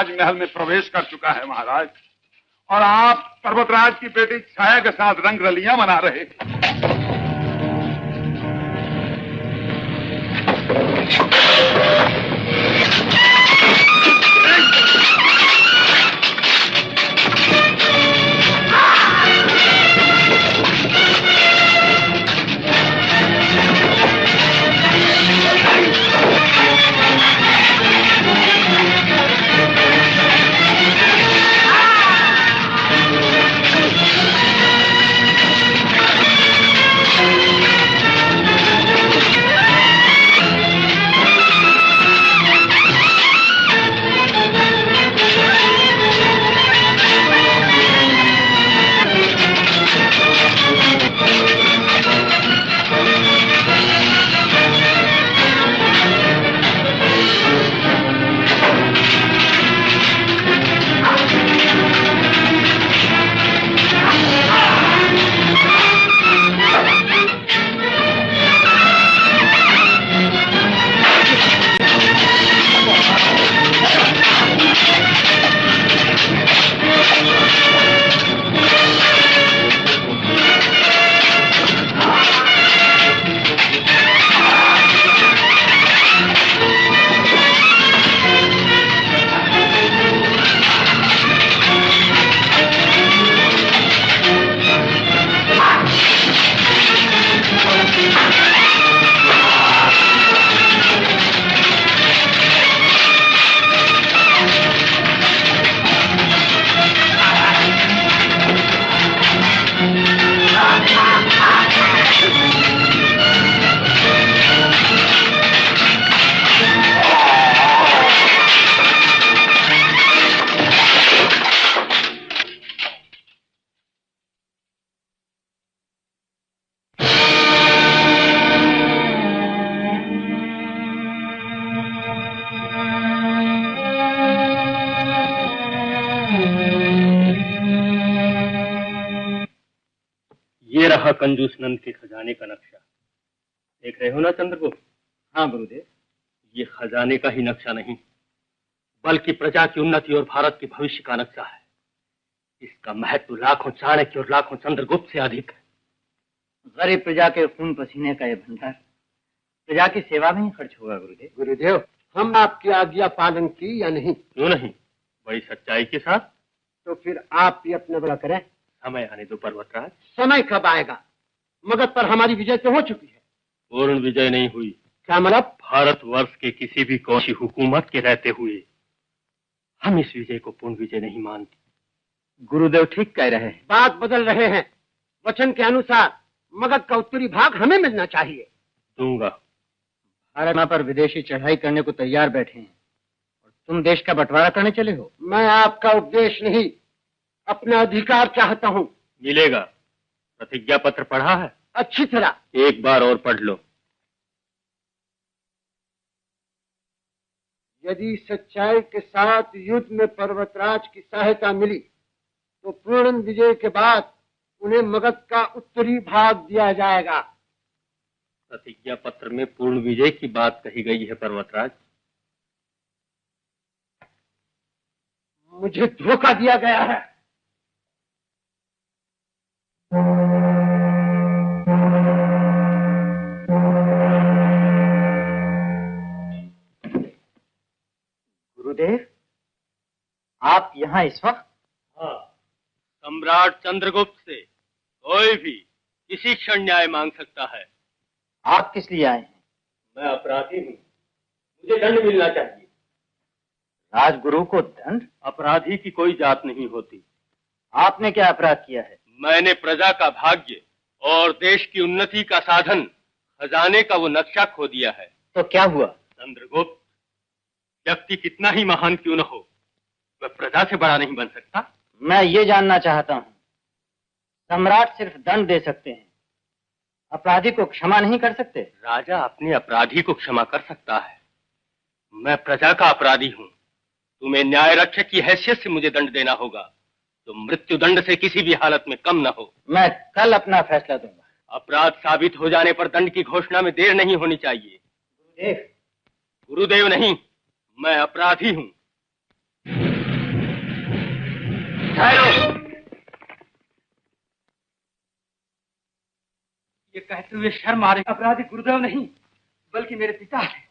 राजमहल में प्रवेश कर चुका है महाराज, और आप पर्वतराज की बेटी छाया के साथ रंग रलियां मना रहे। ये रहा कंजूस नंद के खजाने का नक्शा। देख रहे हो ना चंद्रगुप्त? हाँ गुरुदेव। ये खजाने का ही नक्शा नहीं, बल्कि प्रजा की उन्नति और भारत के भविष्य का नक्शा है। इसका महत्व लाखों चाणक्य और लाखों चंद्रगुप्त से अधिक है। गरीब प्रजा के खून पसीने का ये भंडार प्रजा की सेवा में ही खर्च होगा गुरुदेव। गुरुदेव, हम आपकी आज्ञा पालन की या नहीं? क्यों नहीं, बड़ी सच्चाई के साथ। तो फिर आप भी अपना बड़ा करें। समय आने दो पर्वतराज। समय कब आएगा? मगध पर हमारी विजय तो हो चुकी है। पूर्ण विजय नहीं हुई। क्या मतलब? भारतवर्ष के किसी भी कौन सी हुकूमत के रहते हुए हम इस विजय को पूर्ण विजय नहीं मानते। गुरुदेव ठीक कह रहे हैं। बात बदल रहे हैं। वचन के अनुसार मगध का उत्तरी भाग हमें मिलना चाहिए। दूंगा। भारत पर विदेशी चढ़ाई करने को तैयार बैठे हैं और तुम देश का बंटवारा करने चले हो। मैं आपका उपदेश नहीं, अपना अधिकार चाहता हूँ। मिलेगा। प्रतिज्ञा पत्र पढ़ा है? अच्छी तरह। एक बार और पढ़ लो। यदि सच्चाई के साथ युद्ध में पर्वतराज की सहायता मिली तो पूर्ण विजय के बाद उन्हें मगध का उत्तरी भाग दिया जाएगा। प्रतिज्ञा पत्र में पूर्ण विजय की बात कही गई है पर्वतराज। मुझे धोखा दिया गया है। गुरुदेव, आप यहाँ इस वक्त? हाँ, सम्राट चंद्रगुप्त से कोई भी किसी क्षण न्याय मांग सकता है। आप किस लिए आए हैं? मैं अपराधी हूँ, मुझे दंड मिलना चाहिए। राजगुरु को दंड? अपराधी की कोई जात नहीं होती। आपने क्या अपराध किया है? मैंने प्रजा का भाग्य और देश की उन्नति का साधन खजाने का वो नक्शा खो दिया है। तो क्या हुआ? चंद्रगुप्त, व्यक्ति कितना ही महान क्यों न हो, वह प्रजा से बड़ा नहीं बन सकता। मैं ये जानना चाहता हूँ, सम्राट सिर्फ दंड दे सकते हैं, अपराधी को क्षमा नहीं कर सकते? राजा अपने अपराधी को क्षमा कर सकता है, मैं प्रजा का अपराधी हूँ। तुम्हें न्याय रक्षक की हैसियत से मुझे दंड देना होगा, तो मृत्यु दंड से किसी भी हालत में कम न हो। मैं कल अपना फैसला दूंगा। अपराध साबित हो जाने पर दंड की घोषणा में देर नहीं होनी चाहिए। गुरुदेव। गुरुदेव नहीं, मैं अपराधी हूँ। ये कहते हुए शर्म आ रही, अपराधी गुरुदेव नहीं बल्कि मेरे पिता है।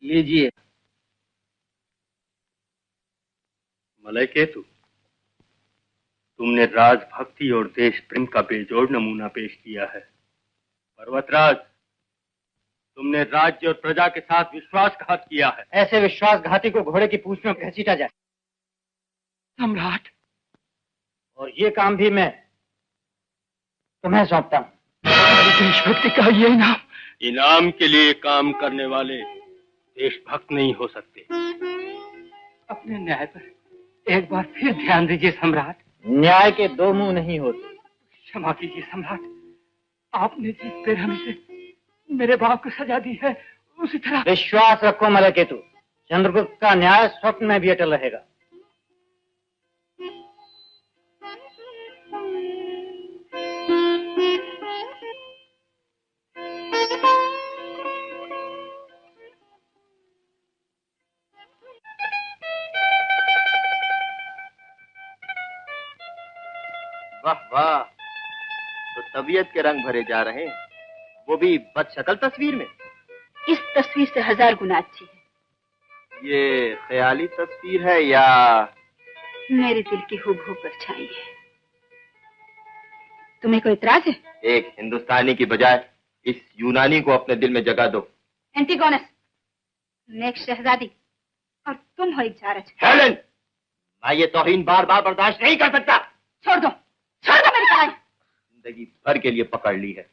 लीजिए। मलयकेतु, तुमने राजभक्ति और देश प्रेम का बेजोड़ नमूना पेश किया है। पर्वतराज, तुमने राज्य और प्रजा के साथ विश्वासघात किया है। ऐसे विश्वासघाती को घोड़े की पूंछ में घसीटा जाए। सम्राट, और ये काम भी मैं तुम्हें सौंपता हूँ। देशभक्ति का ये इनाम के लिए काम करने वाले देशभक्त नहीं हो सकते। अपने न्याय पर एक बार फिर ध्यान दीजिए सम्राट। न्याय के दो मुंह नहीं होते। क्षमा कीजिए सम्राट, आपने जिस बेरहमी से मेरे बाप को सजा दी है उसी तरह। विश्वास रखो मलयकेतु, चंद्रगुप्त का न्याय स्वप्न में भी अटल रहेगा। वाह वाह, तो तबीयत के रंग भरे जा रहे हैं, वो भी बदशक्ल तस्वीर में। इस तस्वीर से 1000 गुना अच्छी है। ये ख्याली तस्वीर है या मेरे दिल की हूबहू परछाई है। तुम्हें कोई इतराज है? एक हिंदुस्तानी की बजाय इस यूनानी को अपने दिल में जगह दो। एंटिगोनस, मैं एक शहजादी और तुम हो एक जारज। हेलेन, मैं ये तौहीन बार बार बर्दाश्त नहीं कर सकता। छोड़ दो मेरी कलाई। जिंदगी भर के लिए पकड़ ली है।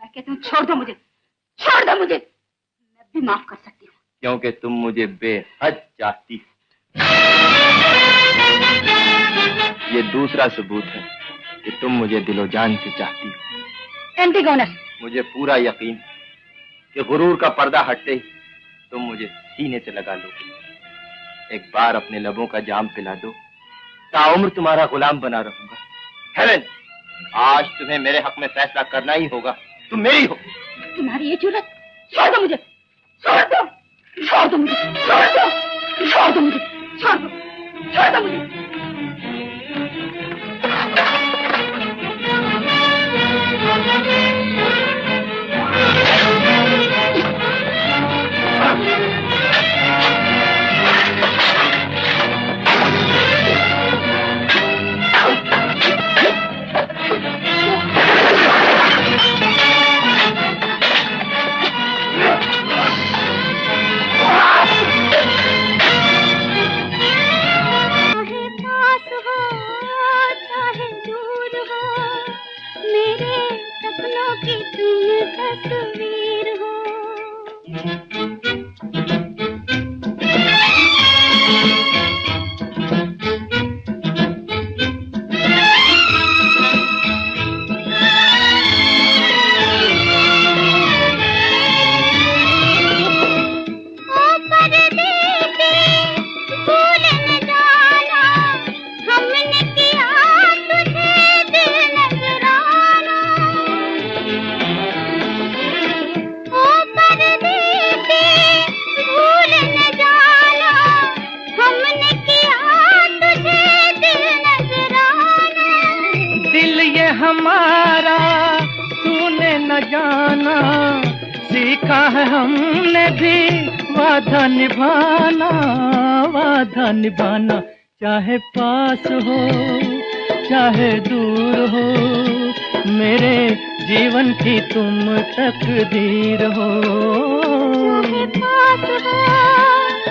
मैं कहती हूँ छोड़ दो मुझे, छोड़ दो मुझे। मैं भी माफ कर सकती हूँ, क्योंकि तुम मुझे बेहद चाहती हो। ये दूसरा सबूत है कि तुम मुझे दिलो जान से चाहती हो। एंटिगोनस, मुझे पूरा यकीन कि गुरूर का पर्दा हटते ही तुम मुझे सीने से लगा लोगी। एक बार अपने लबों का जाम पिला दो, ताउम्र तुम्हारा गुलाम बना रहूंगा। हेलेन, आज तुम्हें मेरे हक में फैसला करना ही होगा। तुम मेरी हो। तुम्हारी ये जुर्रत। छोड़ दो मुझे, छोड़ दो, छोड़ दो मुझे, छोड़ दो, छोड़ दो मुझे, छोड़ दो, छोड़ दो मुझे। निभाना, चाहे पास हो चाहे दूर हो, मेरे जीवन की तुम तकदीर हो। चाहे पास हो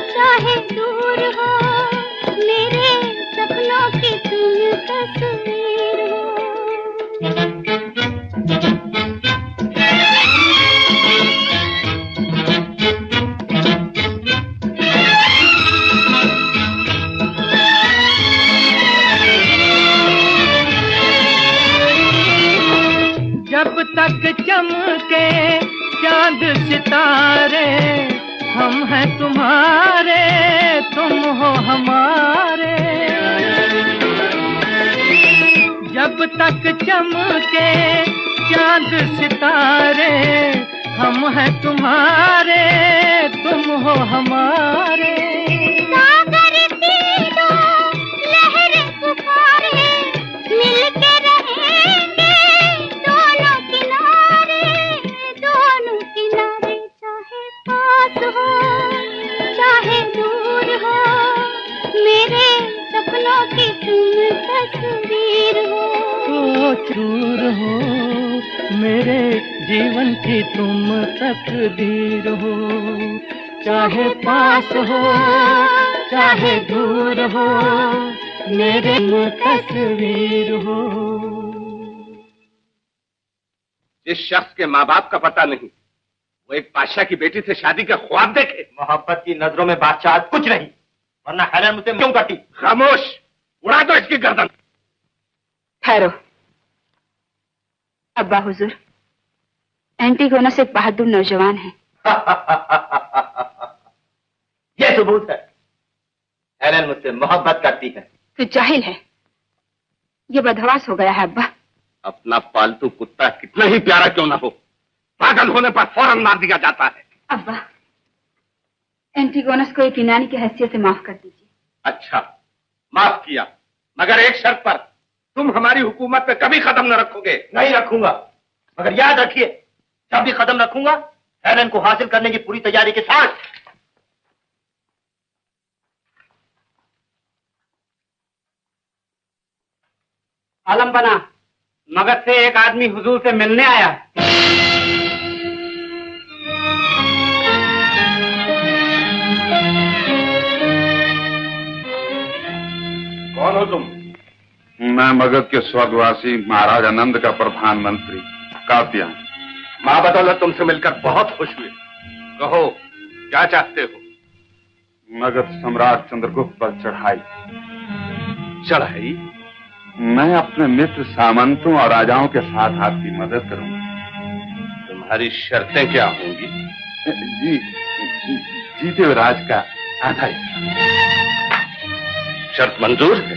चाहे दूर हो, मेरे सपनों की तुम तस्वीर हो। जब तक चमके चांद सितारे, हम हैं तुम्हारे तुम हो हमारे। जब तक चमके चांद सितारे, हम हैं तुम्हारे तुम हो हमारे। सागर की तस्वीर हो। चूर हो मेरे जीवन की तुम तकदीर हो, चाहे पास हो चाहे दूर हो, मेरे तस्वीर हो। जिस शख्स के माँ बाप का पता नहीं, वो एक बादशाह की बेटी से शादी का ख्वाब देखे। मोहब्बत की नजरों में बादशाह कुछ नहीं, वरना हेलन मुझसे क्यों कटी? खामोश, उड़ा दो इसकी गर्दन। ठहरो। अब्बा हुजूर, एंटीगोनस एक बहादुर नौजवान है। ये सबूत है। हेलन मुझसे मोहब्बत करती है। तो जाहिल है, ये बदहवास हो गया है अब्बा। अपना पालतू कुत्ता कितना ही प्यारा क्यों ना हो, पागल होने पर फौरन मार दिया जाता है। अब्बा, एंटीगोनस को एक यूनानी की हैसियत से माफ कर दीजिए। अच्छा, माफ किया, मगर एक शर्त पर। तुम हमारी हुकूमत पे कभी कदम न रखोगे। नहीं रखूंगा, मगर याद रखिए, जब भी कदम रखूंगा हेलन को हासिल करने की पूरी तैयारी के साथ। आलम बना, मगध से एक आदमी हुजूर से मिलने आया है। कौन हो तुम? मैं मगध के स्वर्गवासी महाराज आनंद का प्रधानमंत्री कात्यायन। माँ बदौलत तुमसे मिलकर बहुत खुश हुए। कहो, क्या चाहते हो? मगध सम्राट चंद्रगुप्त पर चढ़ाई। चढ़ाई? मैं अपने मित्र सामंतों और राजाओं के साथ आपकी मदद करूंगा। तुम्हारी शर्तें क्या होंगी? जी, जीते हुए राज का आधा हिस्सा। शर्त मंजूर है,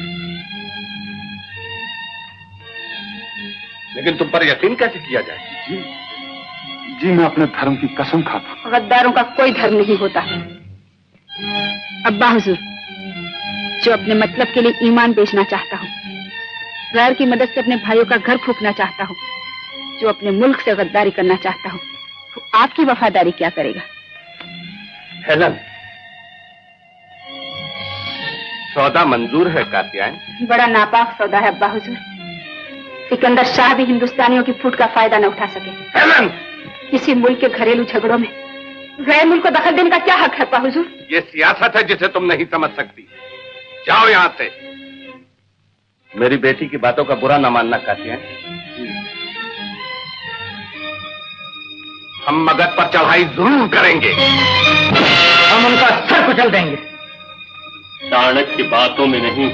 लेकिन तुम पर यकीन कैसे किया जाए? जी, मैं अपने धर्म की कसम खाता हूं। गद्दारों का कोई धर्म नहीं होता है। अब्बा हुजूर, जो अपने मतलब के लिए ईमान बेचना चाहता हूँ, गैर की मदद से अपने भाइयों का घर फूंकना चाहता हूँ, जो अपने मुल्क से गद्दारी करना चाहता हूँ, तो आपकी वफादारी क्या करेगा? हेलन, सौदा मंजूर है कात्यायन? बड़ा नापाक सौदा है अब्बा हुजूर। सिकंदर शाह भी हिंदुस्तानियों की फूट का फायदा न उठा सके। हेलन, किसी मुल्क के घरेलू झगड़ों में गैर मुल्क को दखल देने का क्या हक है अब्बा हुजूर? ये सियासत है जिसे तुम नहीं समझ सकती। जाओ यहां से। मेरी बेटी की बातों का बुरा न मानना कात्यायन। हम मगध पर चढ़ाई जरूर करेंगे। हम उनका सर कुचल देंगे। चाणक्य की बातों में नहीं,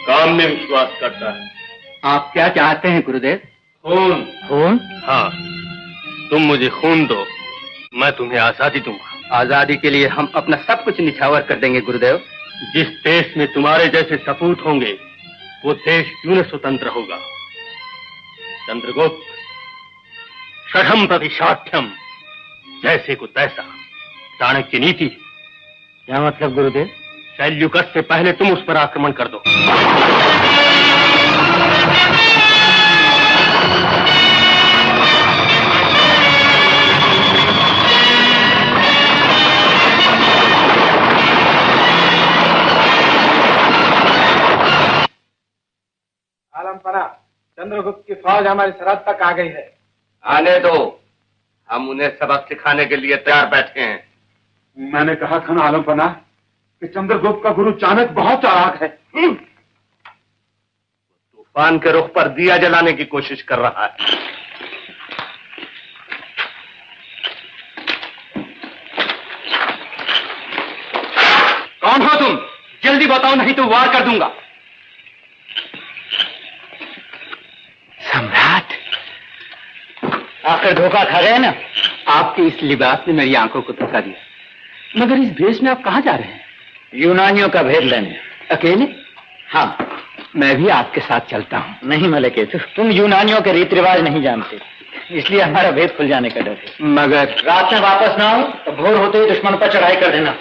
काम में विश्वास करता है। आप क्या चाहते हैं गुरुदेव? खून। खून? हाँ, तुम मुझे खून दो, मैं तुम्हें आजादी दूंगा। आजादी के लिए हम अपना सब कुछ निछावर कर देंगे गुरुदेव। जिस देश में तुम्हारे जैसे सपूत होंगे, वो देश क्यों न स्वतंत्र होगा। चंद्रगुप्त, षठम प्रतिशाठ्यम, जैसे को तैसा, चाणक्य नीति। क्या मतलब गुरुदेव? शैल्युकस से पहले तुम उस पर आक्रमण कर दो। आलमपना, चंद्रगुप्त की फौज हमारी सरहद तक आ गई है। आने दो, हम उन्हें सबक सिखाने के लिए तैयार बैठे हैं। मैंने कहा था ना आलमपना कि चंद्रगुप्त का गुरु चाणक्य बहुत चालाक है। तूफान के रुख पर दिया जलाने की कोशिश कर रहा है। कौन हो तुम? जल्दी बताओ, नहीं तो वार कर दूंगा। सम्राट, आखिर धोखा खा गए ना। आपके इस लिबास ने मेरी आंखों को धोखा दिया। मगर इस भेष में आप कहाँ जा रहे हैं? यूनानियों का भेद लेने। अकेले? हाँ, मैं भी आपके साथ चलता हूँ। नहीं मलकेतु, तुम यूनानियों के रीति रिवाज नहीं जानते, इसलिए हमारा भेद खुल जाने का डर है। मगर रात में वापस ना हो तो भोर होते ही दुश्मन पर चढ़ाई कर देना।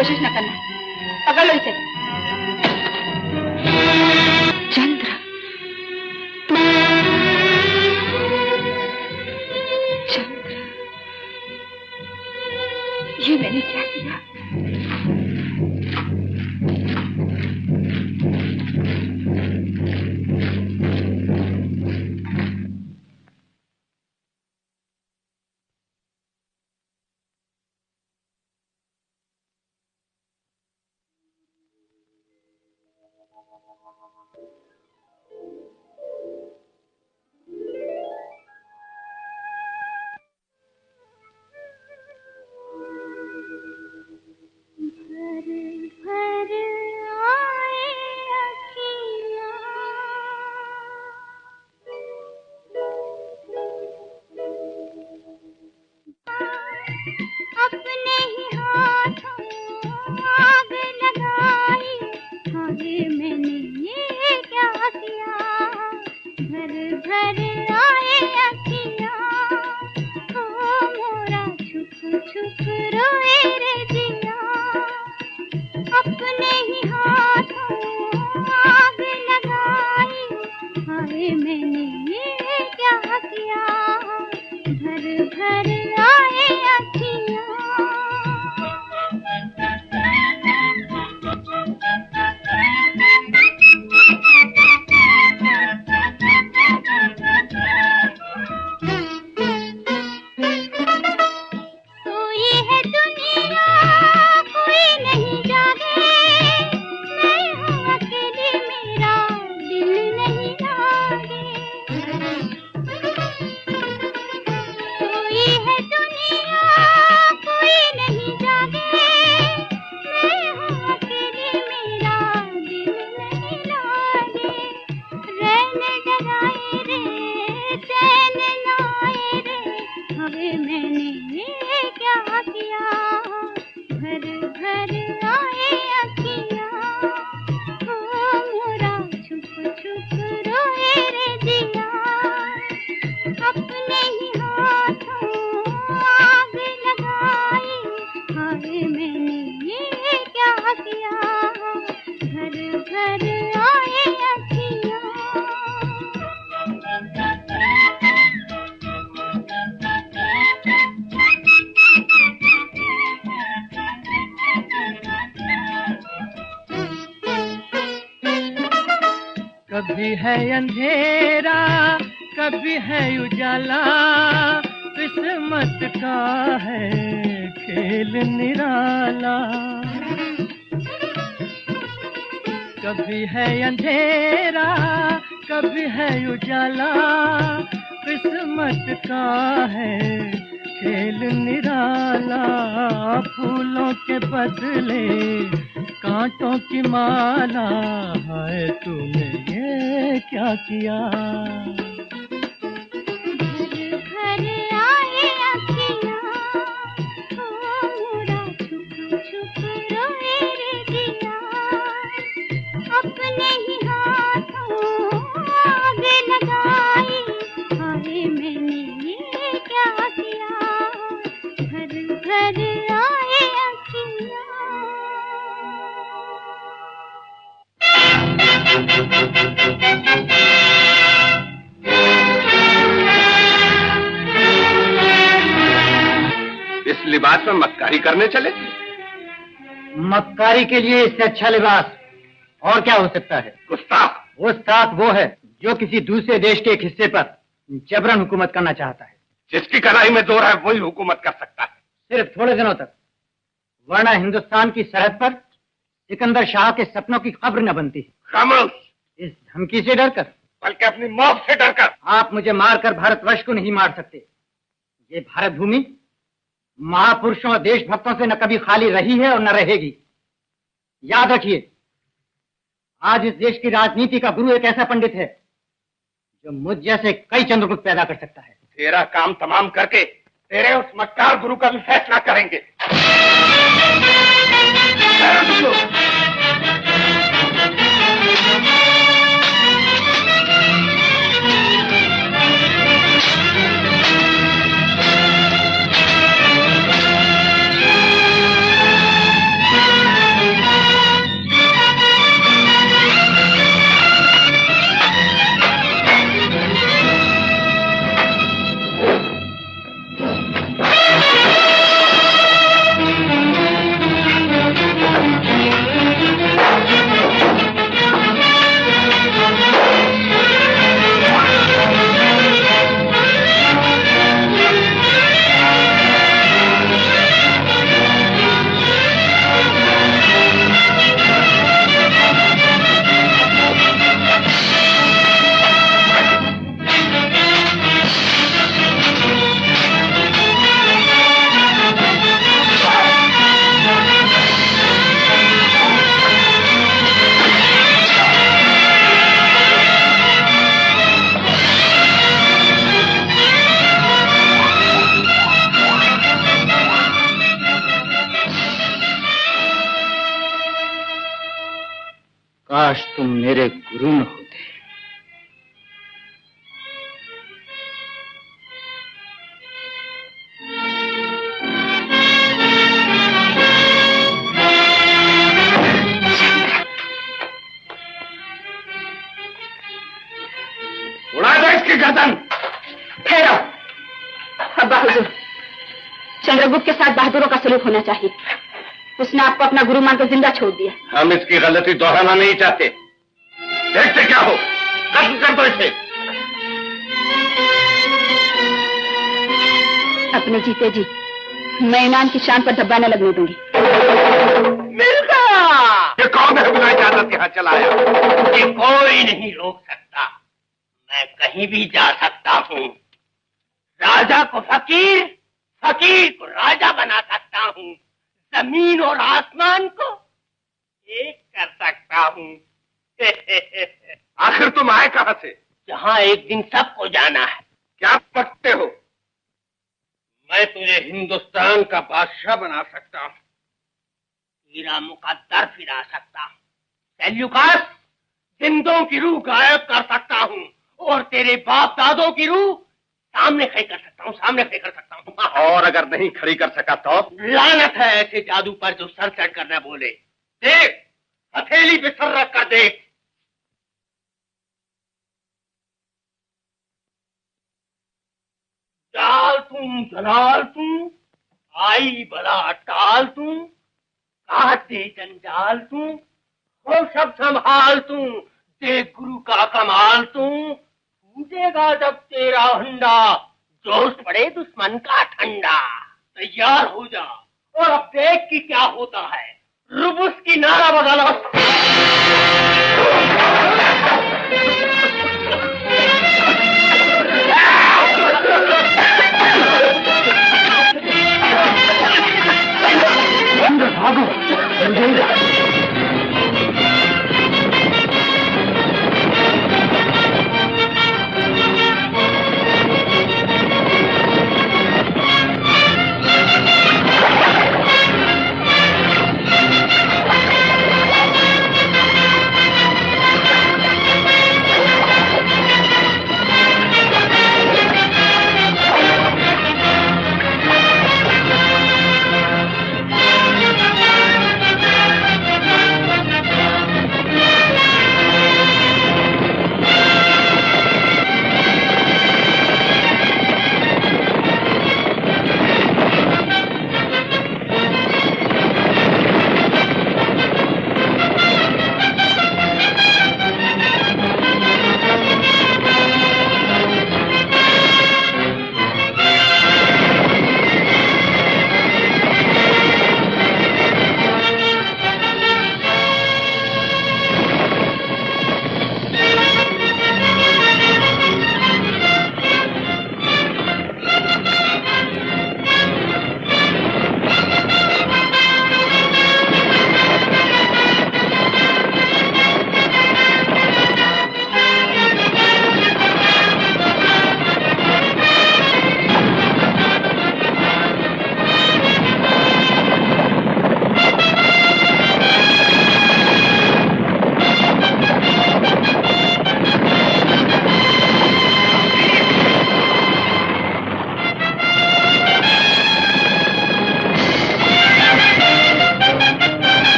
कोशिश न करना। पकड़ लो इसे। चंद्र, चंद्र, ये मैंने क्या किया? अपने ही हाथों आग लगाई, हाय मैंने ये क्या किया? घर घर आए अखियाँ, ओ मोरा छुप छुप रोए रे जिया। अपने ही हाथों आग लगाई, हाय मैंने ये क्या किया? घर घर आए अखियाँ। सोई है दुनिया, कोई नहीं जागे, मैं हूँ अकेली, मेरा दिल नहीं लागे। सोई है दुनिया, कोई नहीं जागे, मैं हूँ अकेली, मेरा दिल नहीं लागे। रैन डराए रे, चैन न आए रे, हवे मैंने ये क्या किया? घर घर आए अखियाँ, ओ मोरा छुप छुप रोए रे जिया। अपने ही हाथों आग लगाई, हाय मैंने ये क्या किया? घर घर आए अखियाँ। कभी है अंधेरा, कभी है उजाला, किस्मत का है खेल निराला। कभी है अंधेरा, कभी है उजाला, किस्मत का है खेल निराला। फूलों के बदले कांटों की माला, है तूने ये क्या किया? घर घर आए अखियाँ, ओ मोरा छुप छुप रोए रे जिया। अपने ही हाथों आग लगाई, हाय मैंने ये क्या किया? घर घर आए अखियाँ। इस लिबास में मक्कारी करने चले? मक्कारी के लिए इससे अच्छा लिबास और क्या हो सकता है? गुस्ताख! गुस्ताख वो है जो किसी दूसरे देश के एक हिस्से पर जबरन हुकूमत करना चाहता है। जिसकी कलाई में जोर है वही हुकूमत कर सकता है। सिर्फ थोड़े दिनों तक, वरना हिंदुस्तान की सरहद पर सिकंदर शाह के सपनों की खबर न बनती। खामोश! इस धमकी से डरकर, बल्कि अपनी मौत से डरकर। आप मुझे मारकर भारतवर्ष को नहीं मार सकते। ये भारत भूमि महापुरुषों और देशभक्तों से न कभी खाली रही है और न रहेगी। याद रखिए, आज इस देश की राजनीति का गुरु एक ऐसा पंडित है जो मुझ जैसे कई चंद्रगुप्त पैदा कर सकता है। तेरा काम तमाम करके तेरे उस मक्कार गुरु का भी फैसला करेंगे। तुम मेरे गुरु न होते। उड़ा दो इसकी गर्दन। ठहरो। अब्बा हुजूर, चंद्रगुप्त के साथ बहादुरों का सलूक होना चाहिए। उसने आपको अपना गुरु मानकर जिंदा छोड़ दिया। हम इसकी गलती दोहराना नहीं चाहते। देखते क्या हो, खत्म कर दो इसे। अपने जीते जी मैं ईमान की शान पर धब्बा न लगने दूंगी। मिल गया। ये कौन है बिना इजाजत यहाँ चला आया? ये कोई नहीं रोक सकता। मैं कहीं भी जा सकता हूँ। राजा को फकीर, फकीर को राजा बना सकता हूँ। जमीन और आसमान को एक कर सकता हूँ। आखिर तुम आए कहाँ से? जहाँ एक दिन सबको जाना है। क्या पकते हो? मैं तुझे हिंदुस्तान का बादशाह बना सकता हूँ। तेरा मुकद्दर फिरा सकता हूँ। सेल्यूकस, जिंदों की रूह गायब कर सकता हूँ और तेरे बाप दादों की रूह सामने खड़ी कर सकता हूँ, सामने खड़ी कर सकता हूँ। और अगर नहीं खड़ी कर सका तो? लानत है ऐसे जादू पर जो सर चढ़ कर न बोले। देख, हथेली पे सर रख कर देख। जाल तू, जलाल तू, आई बला टाल तू, काटे जंजाल तू, हो सब संभाल तू, देख गुरु का कमाल तू। फूटेगा जब तेरा हंडा, जोश पड़े दुश्मन का ठंडा। तैयार हो जा और अब देख कि क्या होता है। रुबुस की नारा बदलो। भागो।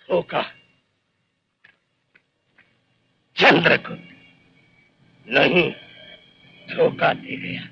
धोखा, चंद्रगुप्त नहीं, धोखा दे गया।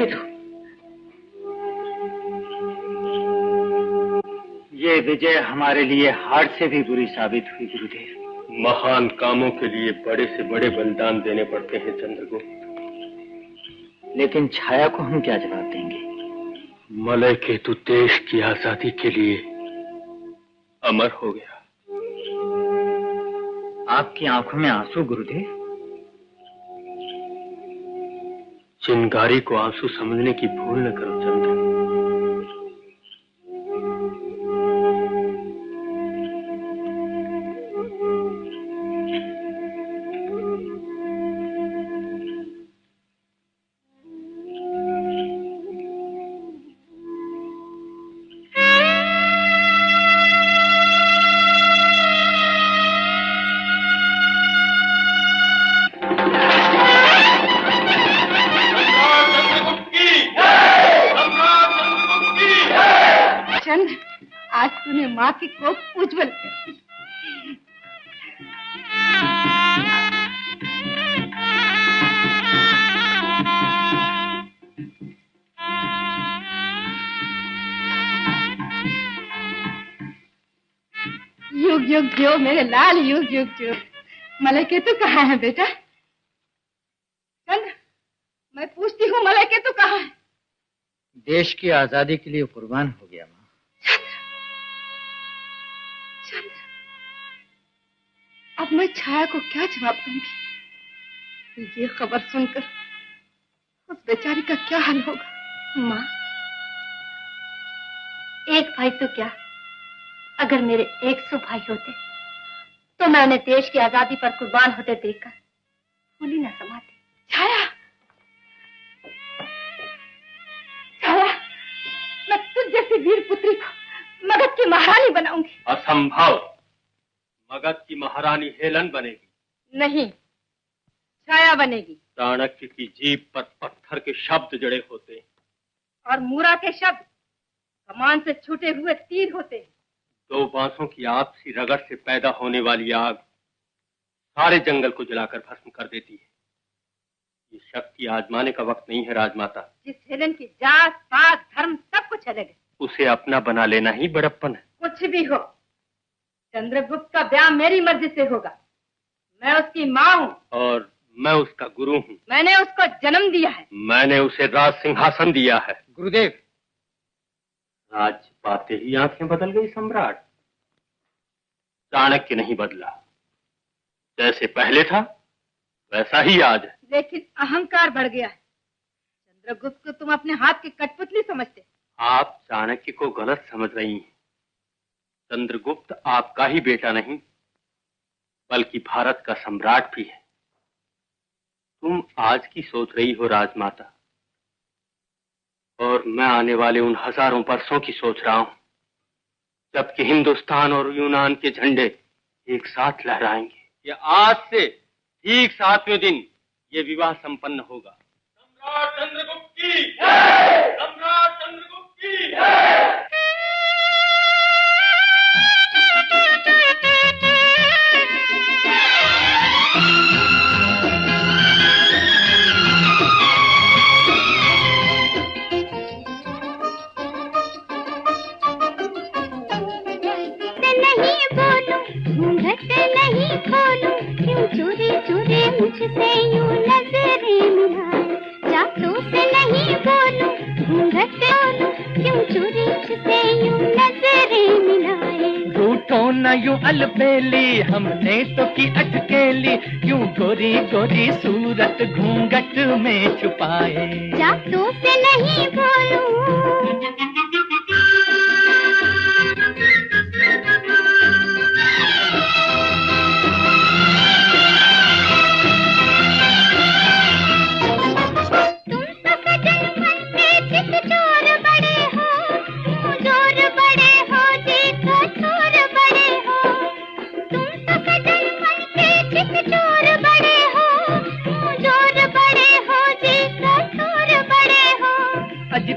मलयकेतु, ये विजय हमारे लिए हार से भी बुरी साबित हुई गुरुदेव। महान कामों के लिए बड़े से बड़े बलिदान देने पड़ते हैं चंद्रगुप्त। लेकिन छाया को हम क्या जवाब देंगे? मलयकेतु देश की आजादी के लिए अमर हो गया। आपकी आंखों में आंसू गुरुदेव? चिंगारी को आंसू समझने की भूल न करो चंद्र। चंद्र, आज तूने माँ की कोख उज्जवल कर दी। युग युग जियो मेरे लाल, युग युग जियो। मलयकेतु कहाँ है बेटा? चंद्र, मैं पूछती हूँ मलयकेतु कहाँ है? देश की आजादी के लिए कुर्बान हो गया माँ। चंद्र, अब मैं छाया को क्या जवाब दूंगी? ये खबर सुनकर उस बेचारी का क्या हाल होगा? माँ, एक भाई तो क्या, अगर मेरे 100 भाई होते तो मैं उन्हें देश की आजादी पर कुर्बान होते देखकर फूली न समाती। छाया, छाया, मैं तुझ जैसी वीर पुत्री को मगध की महारानी बनाऊंगी। असंभव। मगध की महारानी हेलन बनेगी। नहीं, छाया बनेगी। चाणक्य की जीभ पर पत्थर के शब्द जड़े होते और मूरा के शब्द कमान से छूटे हुए तीर होते। दो बांसों की आपसी रगड़ से पैदा होने वाली आग सारे जंगल को जलाकर भस्म कर देती है। ये शक्ति आजमाने का वक्त नहीं है राजमाता। जिस हेलन की जात पात धर्म सब कुछ अलग है, उसे अपना बना लेना ही बड़प्पन है। कुछ भी हो, चंद्रगुप्त का ब्याह मेरी मर्जी से होगा। मैं उसकी माँ हूँ और मैं उसका गुरु हूँ। मैंने उसको जन्म दिया है। मैंने उसे राज सिंहासन दिया है। गुरुदेव, राज पाते ही आंखें बदल गई सम्राट। चाणक्य नहीं बदला, जैसे पहले था वैसा ही आज है। लेकिन अहंकार बढ़ गया है। चंद्रगुप्त को तुम अपने हाथ की कठपुतली समझते। आप चाणक्य को गलत समझ रही हैं। चंद्रगुप्त आपका ही बेटा नहीं बल्कि भारत का सम्राट भी है। तुम आज की सोच रही हो राजमाता, और मैं आने वाले उन हजारों वर्षों की सोच रहा हूं जबकि हिंदुस्तान और यूनान के झंडे एक साथ लहराएंगे। ये आज से ठीक 7वें दिन ये विवाह संपन्न होगा। सम्राट चंद्रगुप्त की जय! सम्राट चंद्रगुप्त की जय! नहीं खोलूं, क्यों चोरी चोरी मुझसे यूं नजरें मिलाए। जातों से नहीं बोलूं, घूंघट खोलूं, क्यों चोरी मुझसे यूं नजरें मिलाए। रूठो न यूं अलबेली, हमने तो की अटकेली, क्यों गोरी गोरी सूरत घूंघट में छुपाए। जातों से नहीं बोलूं,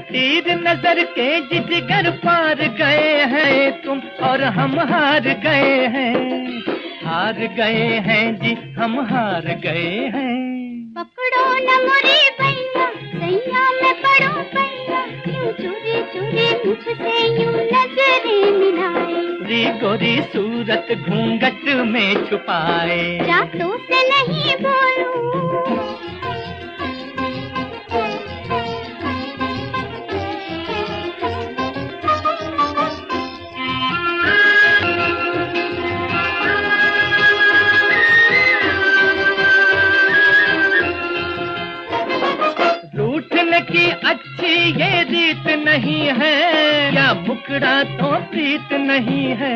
तीर नजर के जिगर पार गए हैं तुम, और हम हार गए हैं जी, हम हार गए हैं। पकड़ो न मोरी भैया, सैया में पहाड़ों पर यूं चोरी चोरी मुझसे यूं नजरें मिलाए। री गोरी सूरत घूंघट में छुपाए। रातों से नहीं बोलूं की अच्छी ये रीत नहीं है, या मुकरा तो प्रीत नहीं है।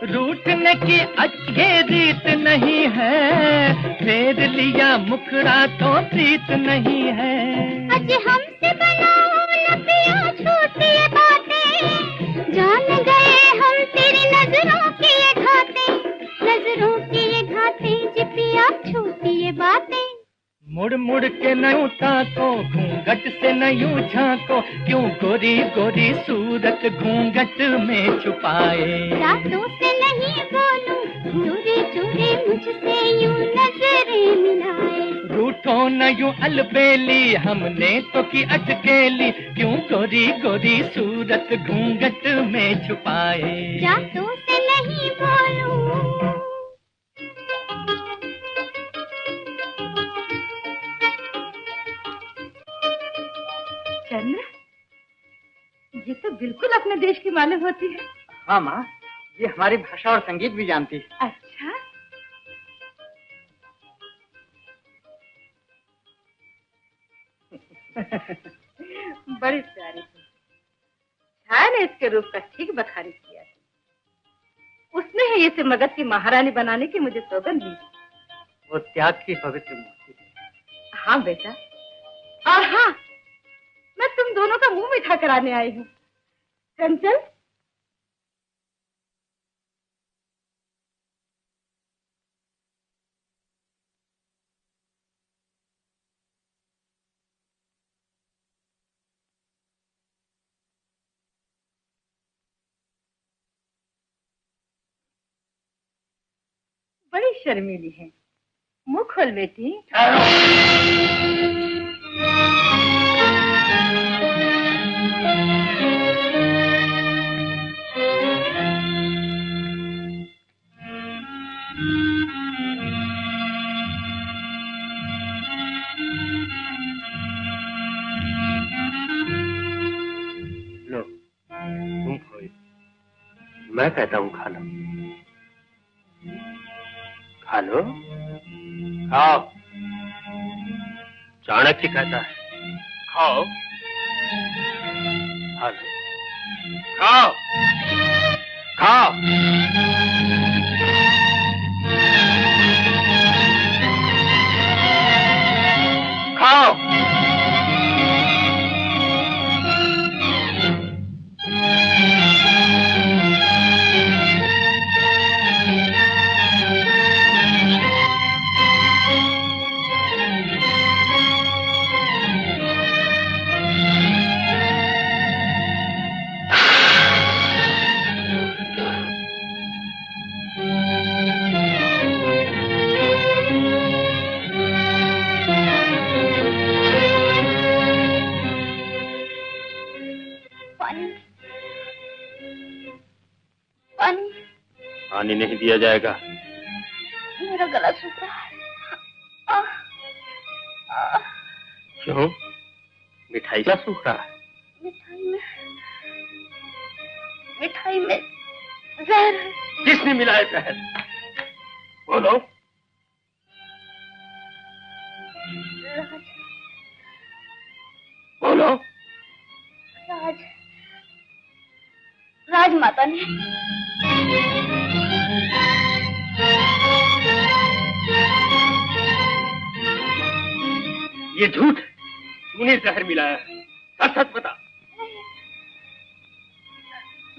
रूठने की अच्छी ये रीत नहीं है, फेर लिया मुकरा तो प्रीत नहीं है। आज हमसे बनाओ न पिया छोटी ये बातें, जान गए हम तेरी नजरों की ये घातें, नजरों की ये घातें जी पिया छोटी ये बातें। मुड़ मुड़ के नयूं ताको, घूंघट से नयूं झांको, क्यों गोरी गोरी सूरत घूंघट में छुपाए। रातों से नहीं बोलूं चोरी चोरी मुझसे यूं नजरें मिलाए। रूठो न यूं अलबेली, हमने तो की अटकेली, क्यों गोरी गोरी सूरत घूंघट में छुपाए। रातों से नहीं बोलूं चंद्र, ये तो बिल्कुल अपने देश की मालूम होती है। हाँ माँ, ये हमारी भाषा और संगीत भी जानती है। अच्छा, बड़ी प्यारी थी। छाया ने इसके रूप का ठीक बखारी किया। उसने ही इसे मगध की महारानी बनाने की मुझे सौगंध दी। वो त्याग की पवित्र मूर्ति है। हाँ बेटा, और हाँ, मैं तुम दोनों का मुंह मीठा कराने आई हूँ। चंचल, बड़ी शर्मीली है। मुंह खोल बेटी। लो, तुम खोए, मैं कहता हूँ खा लो। खा लो, खाओ। चाणक्य कहता है खाओ, खा लो, खाओ, खाओ। खाओ। पानी नहीं दिया जाएगा। मेरा गला सूख रहा है। क्यों? मिठाई क्या सूख रहा है? मिठाई में जहर है। किसने मिलाया जहर? बोलो। बोलो। राजमाता ने। ये झूठ, तूने जहर मिलाया है। सच सच बता।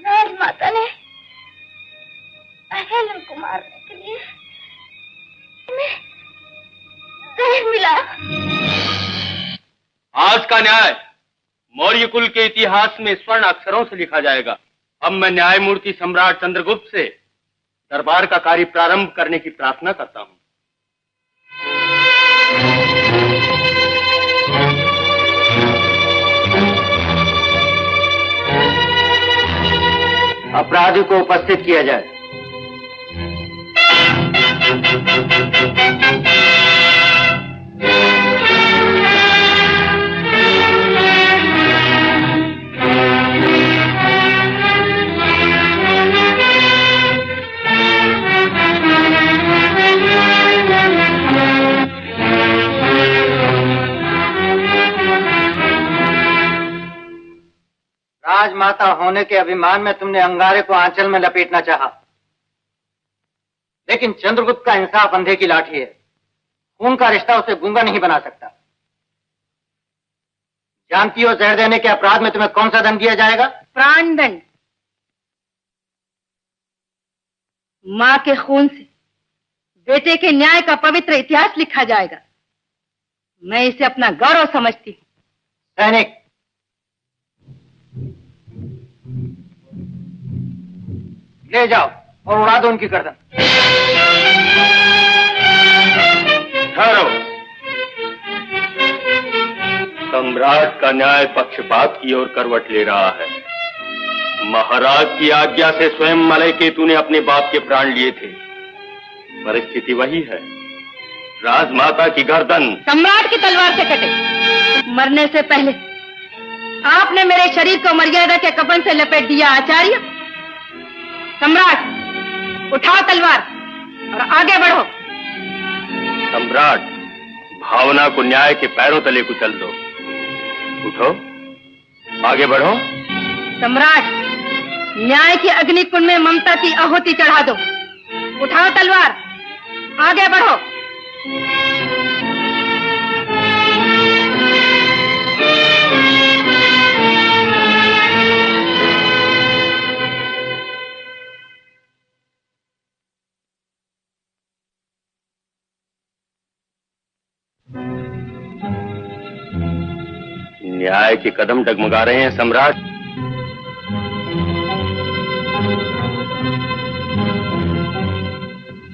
राजमाता ने हेलन को मारने के लिए जहर मिलाया। आज का न्याय मौर्य कुल के इतिहास में स्वर्ण अक्षरों से लिखा जाएगा। अब मैं न्यायमूर्ति सम्राट चंद्रगुप्त से दरबार का कार्य प्रारंभ करने की प्रार्थना करता हूं। अपराधी को उपस्थित किया जाए। राजमाता होने के अभिमान में तुमने अंगारे को आंचल में लपेटना चाहा, लेकिन चंद्रगुप्त का इंसाफ अंधे की लाठी है। खून का रिश्ता उसे गूंगा नहीं बना सकता। जानती हो जहर देने के अपराध में तुम्हें कौन सा दंड दिया जाएगा? प्राणदंड। मां के खून से बेटे के न्याय का पवित्र इतिहास लिखा जाएगा। मैं इसे अपना गौरव समझती हूँ। सैनिक, ले जाओ और उड़ा दो उनकी गर्दन। ठहरो। सम्राट का न्याय पक्षपात की ओर करवट ले रहा है। महाराज की आज्ञा से स्वयं मलयकेतु ने अपने बाप के प्राण लिए थे। परिस्थिति वही है। राजमाता की गर्दन सम्राट की तलवार से कटे। मरने से पहले आपने मेरे शरीर को मर्यादा के कफन से लपेट दिया। आचार्य, सम्राट, उठाओ तलवार और आगे बढ़ो। सम्राट, भावना को न्याय के पैरों तले कुचल दो। उठो, आगे बढ़ो। सम्राट, न्याय की अग्निकुंड में ममता की आहुति चढ़ा दो। उठाओ तलवार, आगे बढ़ो। न्याय के कदम डगमगा रहे हैं सम्राट।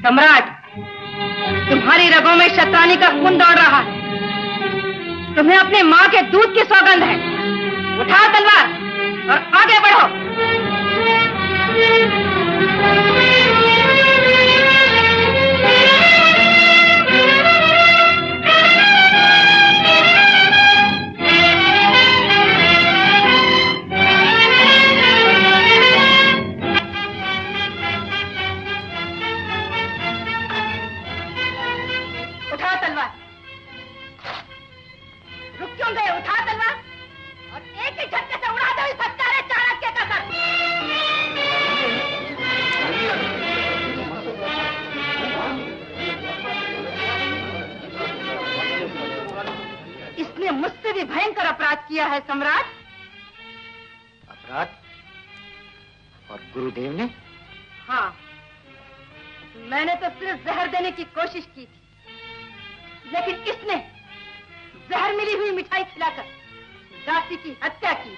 सम्राट, तुम्हारी रगों में शैतानी का खून दौड़ रहा है। तुम्हें अपने मां के दूध की सौगंध है। उठाओ तलवार और आगे बढ़ो। मुझसे भी भयंकर अपराध किया है सम्राट। अपराध? और गुरुदेव ने? हाँ, मैंने तो सिर्फ जहर देने की कोशिश की थी, लेकिन इसने जहर मिली हुई मिठाई खिलाकर दासी की हत्या की।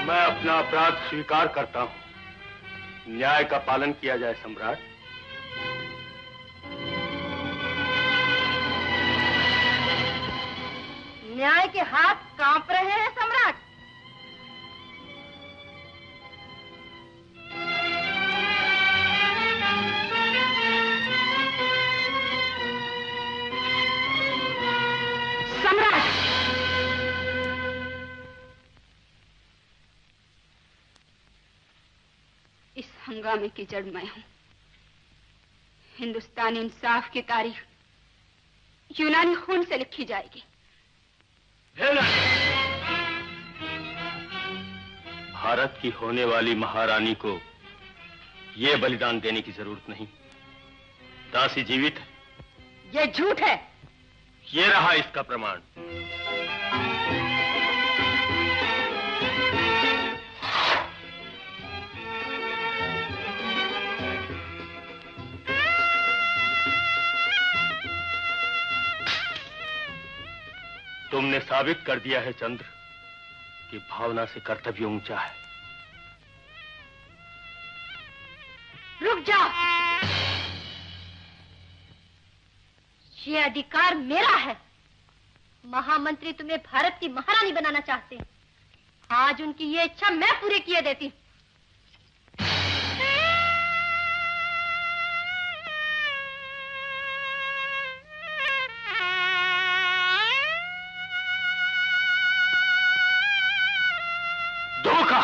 मैं अपना अपराध स्वीकार करता हूं। न्याय का पालन किया जाए सम्राट। न्याय के हाथ कांप रहे हैं सम्राट। सम्राट, इस हंगामे की जड़ मैं हूं। हिंदुस्तानी इंसाफ की तारीख यूनानी खून से लिखी जाएगी। भारत की होने वाली महारानी को ये बलिदान देने की जरूरत नहीं। दासी जीवित है। ये झूठ है। ये रहा इसका प्रमाण। तुमने साबित कर दिया है चंद्र कि भावना से कर्तव्य ऊंचा है। रुक जाओ। ये अधिकार मेरा है। महामंत्री तुम्हें भारत की महारानी बनाना चाहते हैं। आज उनकी ये इच्छा मैं पूरी किए देती। धोखा।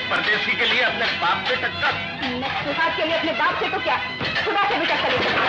परदेसी के लिए अपने बाप से टक्कर, सुहाग के लिए अपने बाप से तो क्या, खुदा से भी टक्कर ले सकता।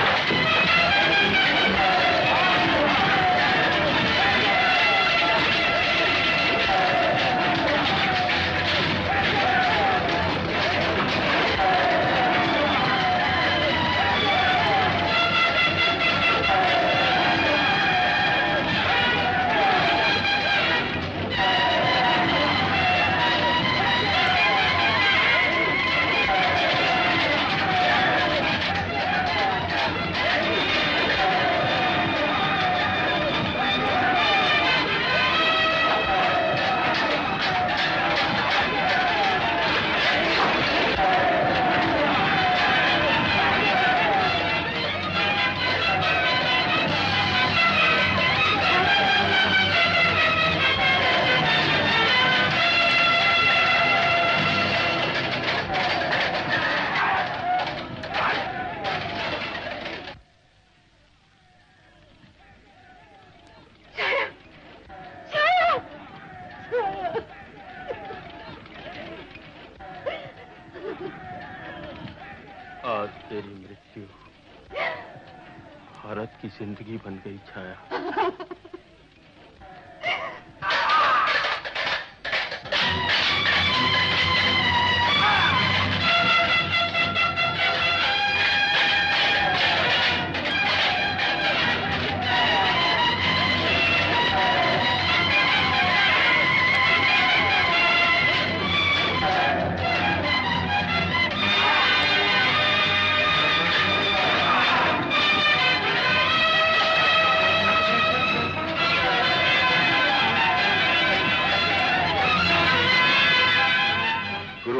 आज तेरी मृत्यु भारत की जिंदगी बन गई छाया।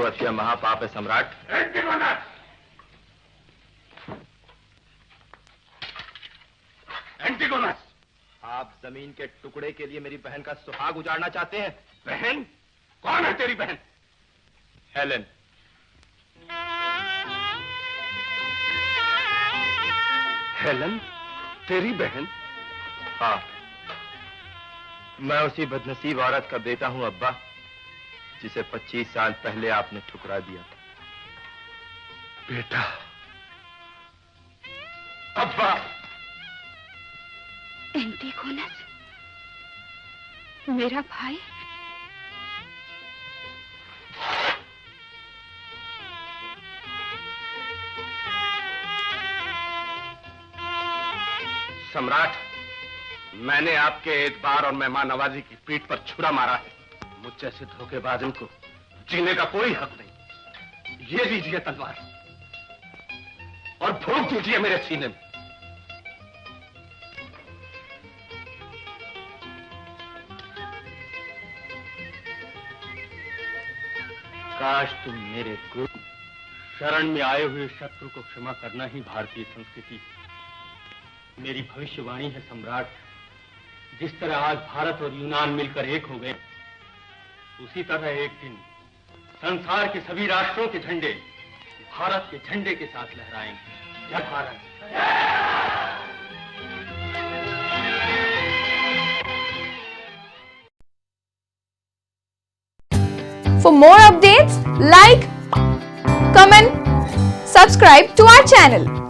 हत्या महापाप है सम्राट। एंटिगोनस, आप जमीन के टुकड़े के लिए मेरी बहन का सुहाग उजाड़ना चाहते हैं। बहन? कौन है तेरी बहन? हेलेन। हेलेन तेरी बहन? हाँ, मैं उसी बदनसीब औरत का बेटा हूं अब्बा, जिसे 25 साल पहले आपने ठुकरा दिया था। बेटा? अब्बा? एंटिगोनस, मेरा भाई? सम्राट, मैंने आपके एतबार और मेहमान नवाजी की पीठ पर छुरा मारा है। मुझ जैसे धोखेबाजों को जीने का कोई हक नहीं। ये लीजिए तलवार और भोंक दीजिए मेरे सीने में। काश तुम मेरे गुरु शरण में आए हुए शत्रु को क्षमा करना ही भारतीय संस्कृति। मेरी भविष्यवाणी है सम्राट, जिस तरह आज भारत और यूनान मिलकर एक हो गए, उसी तरह एक दिन संसार के सभी राष्ट्रों के झंडे भारत के झंडे के साथ लहराएंगे। जय Bharat. For more updates, like, comment, subscribe to our channel.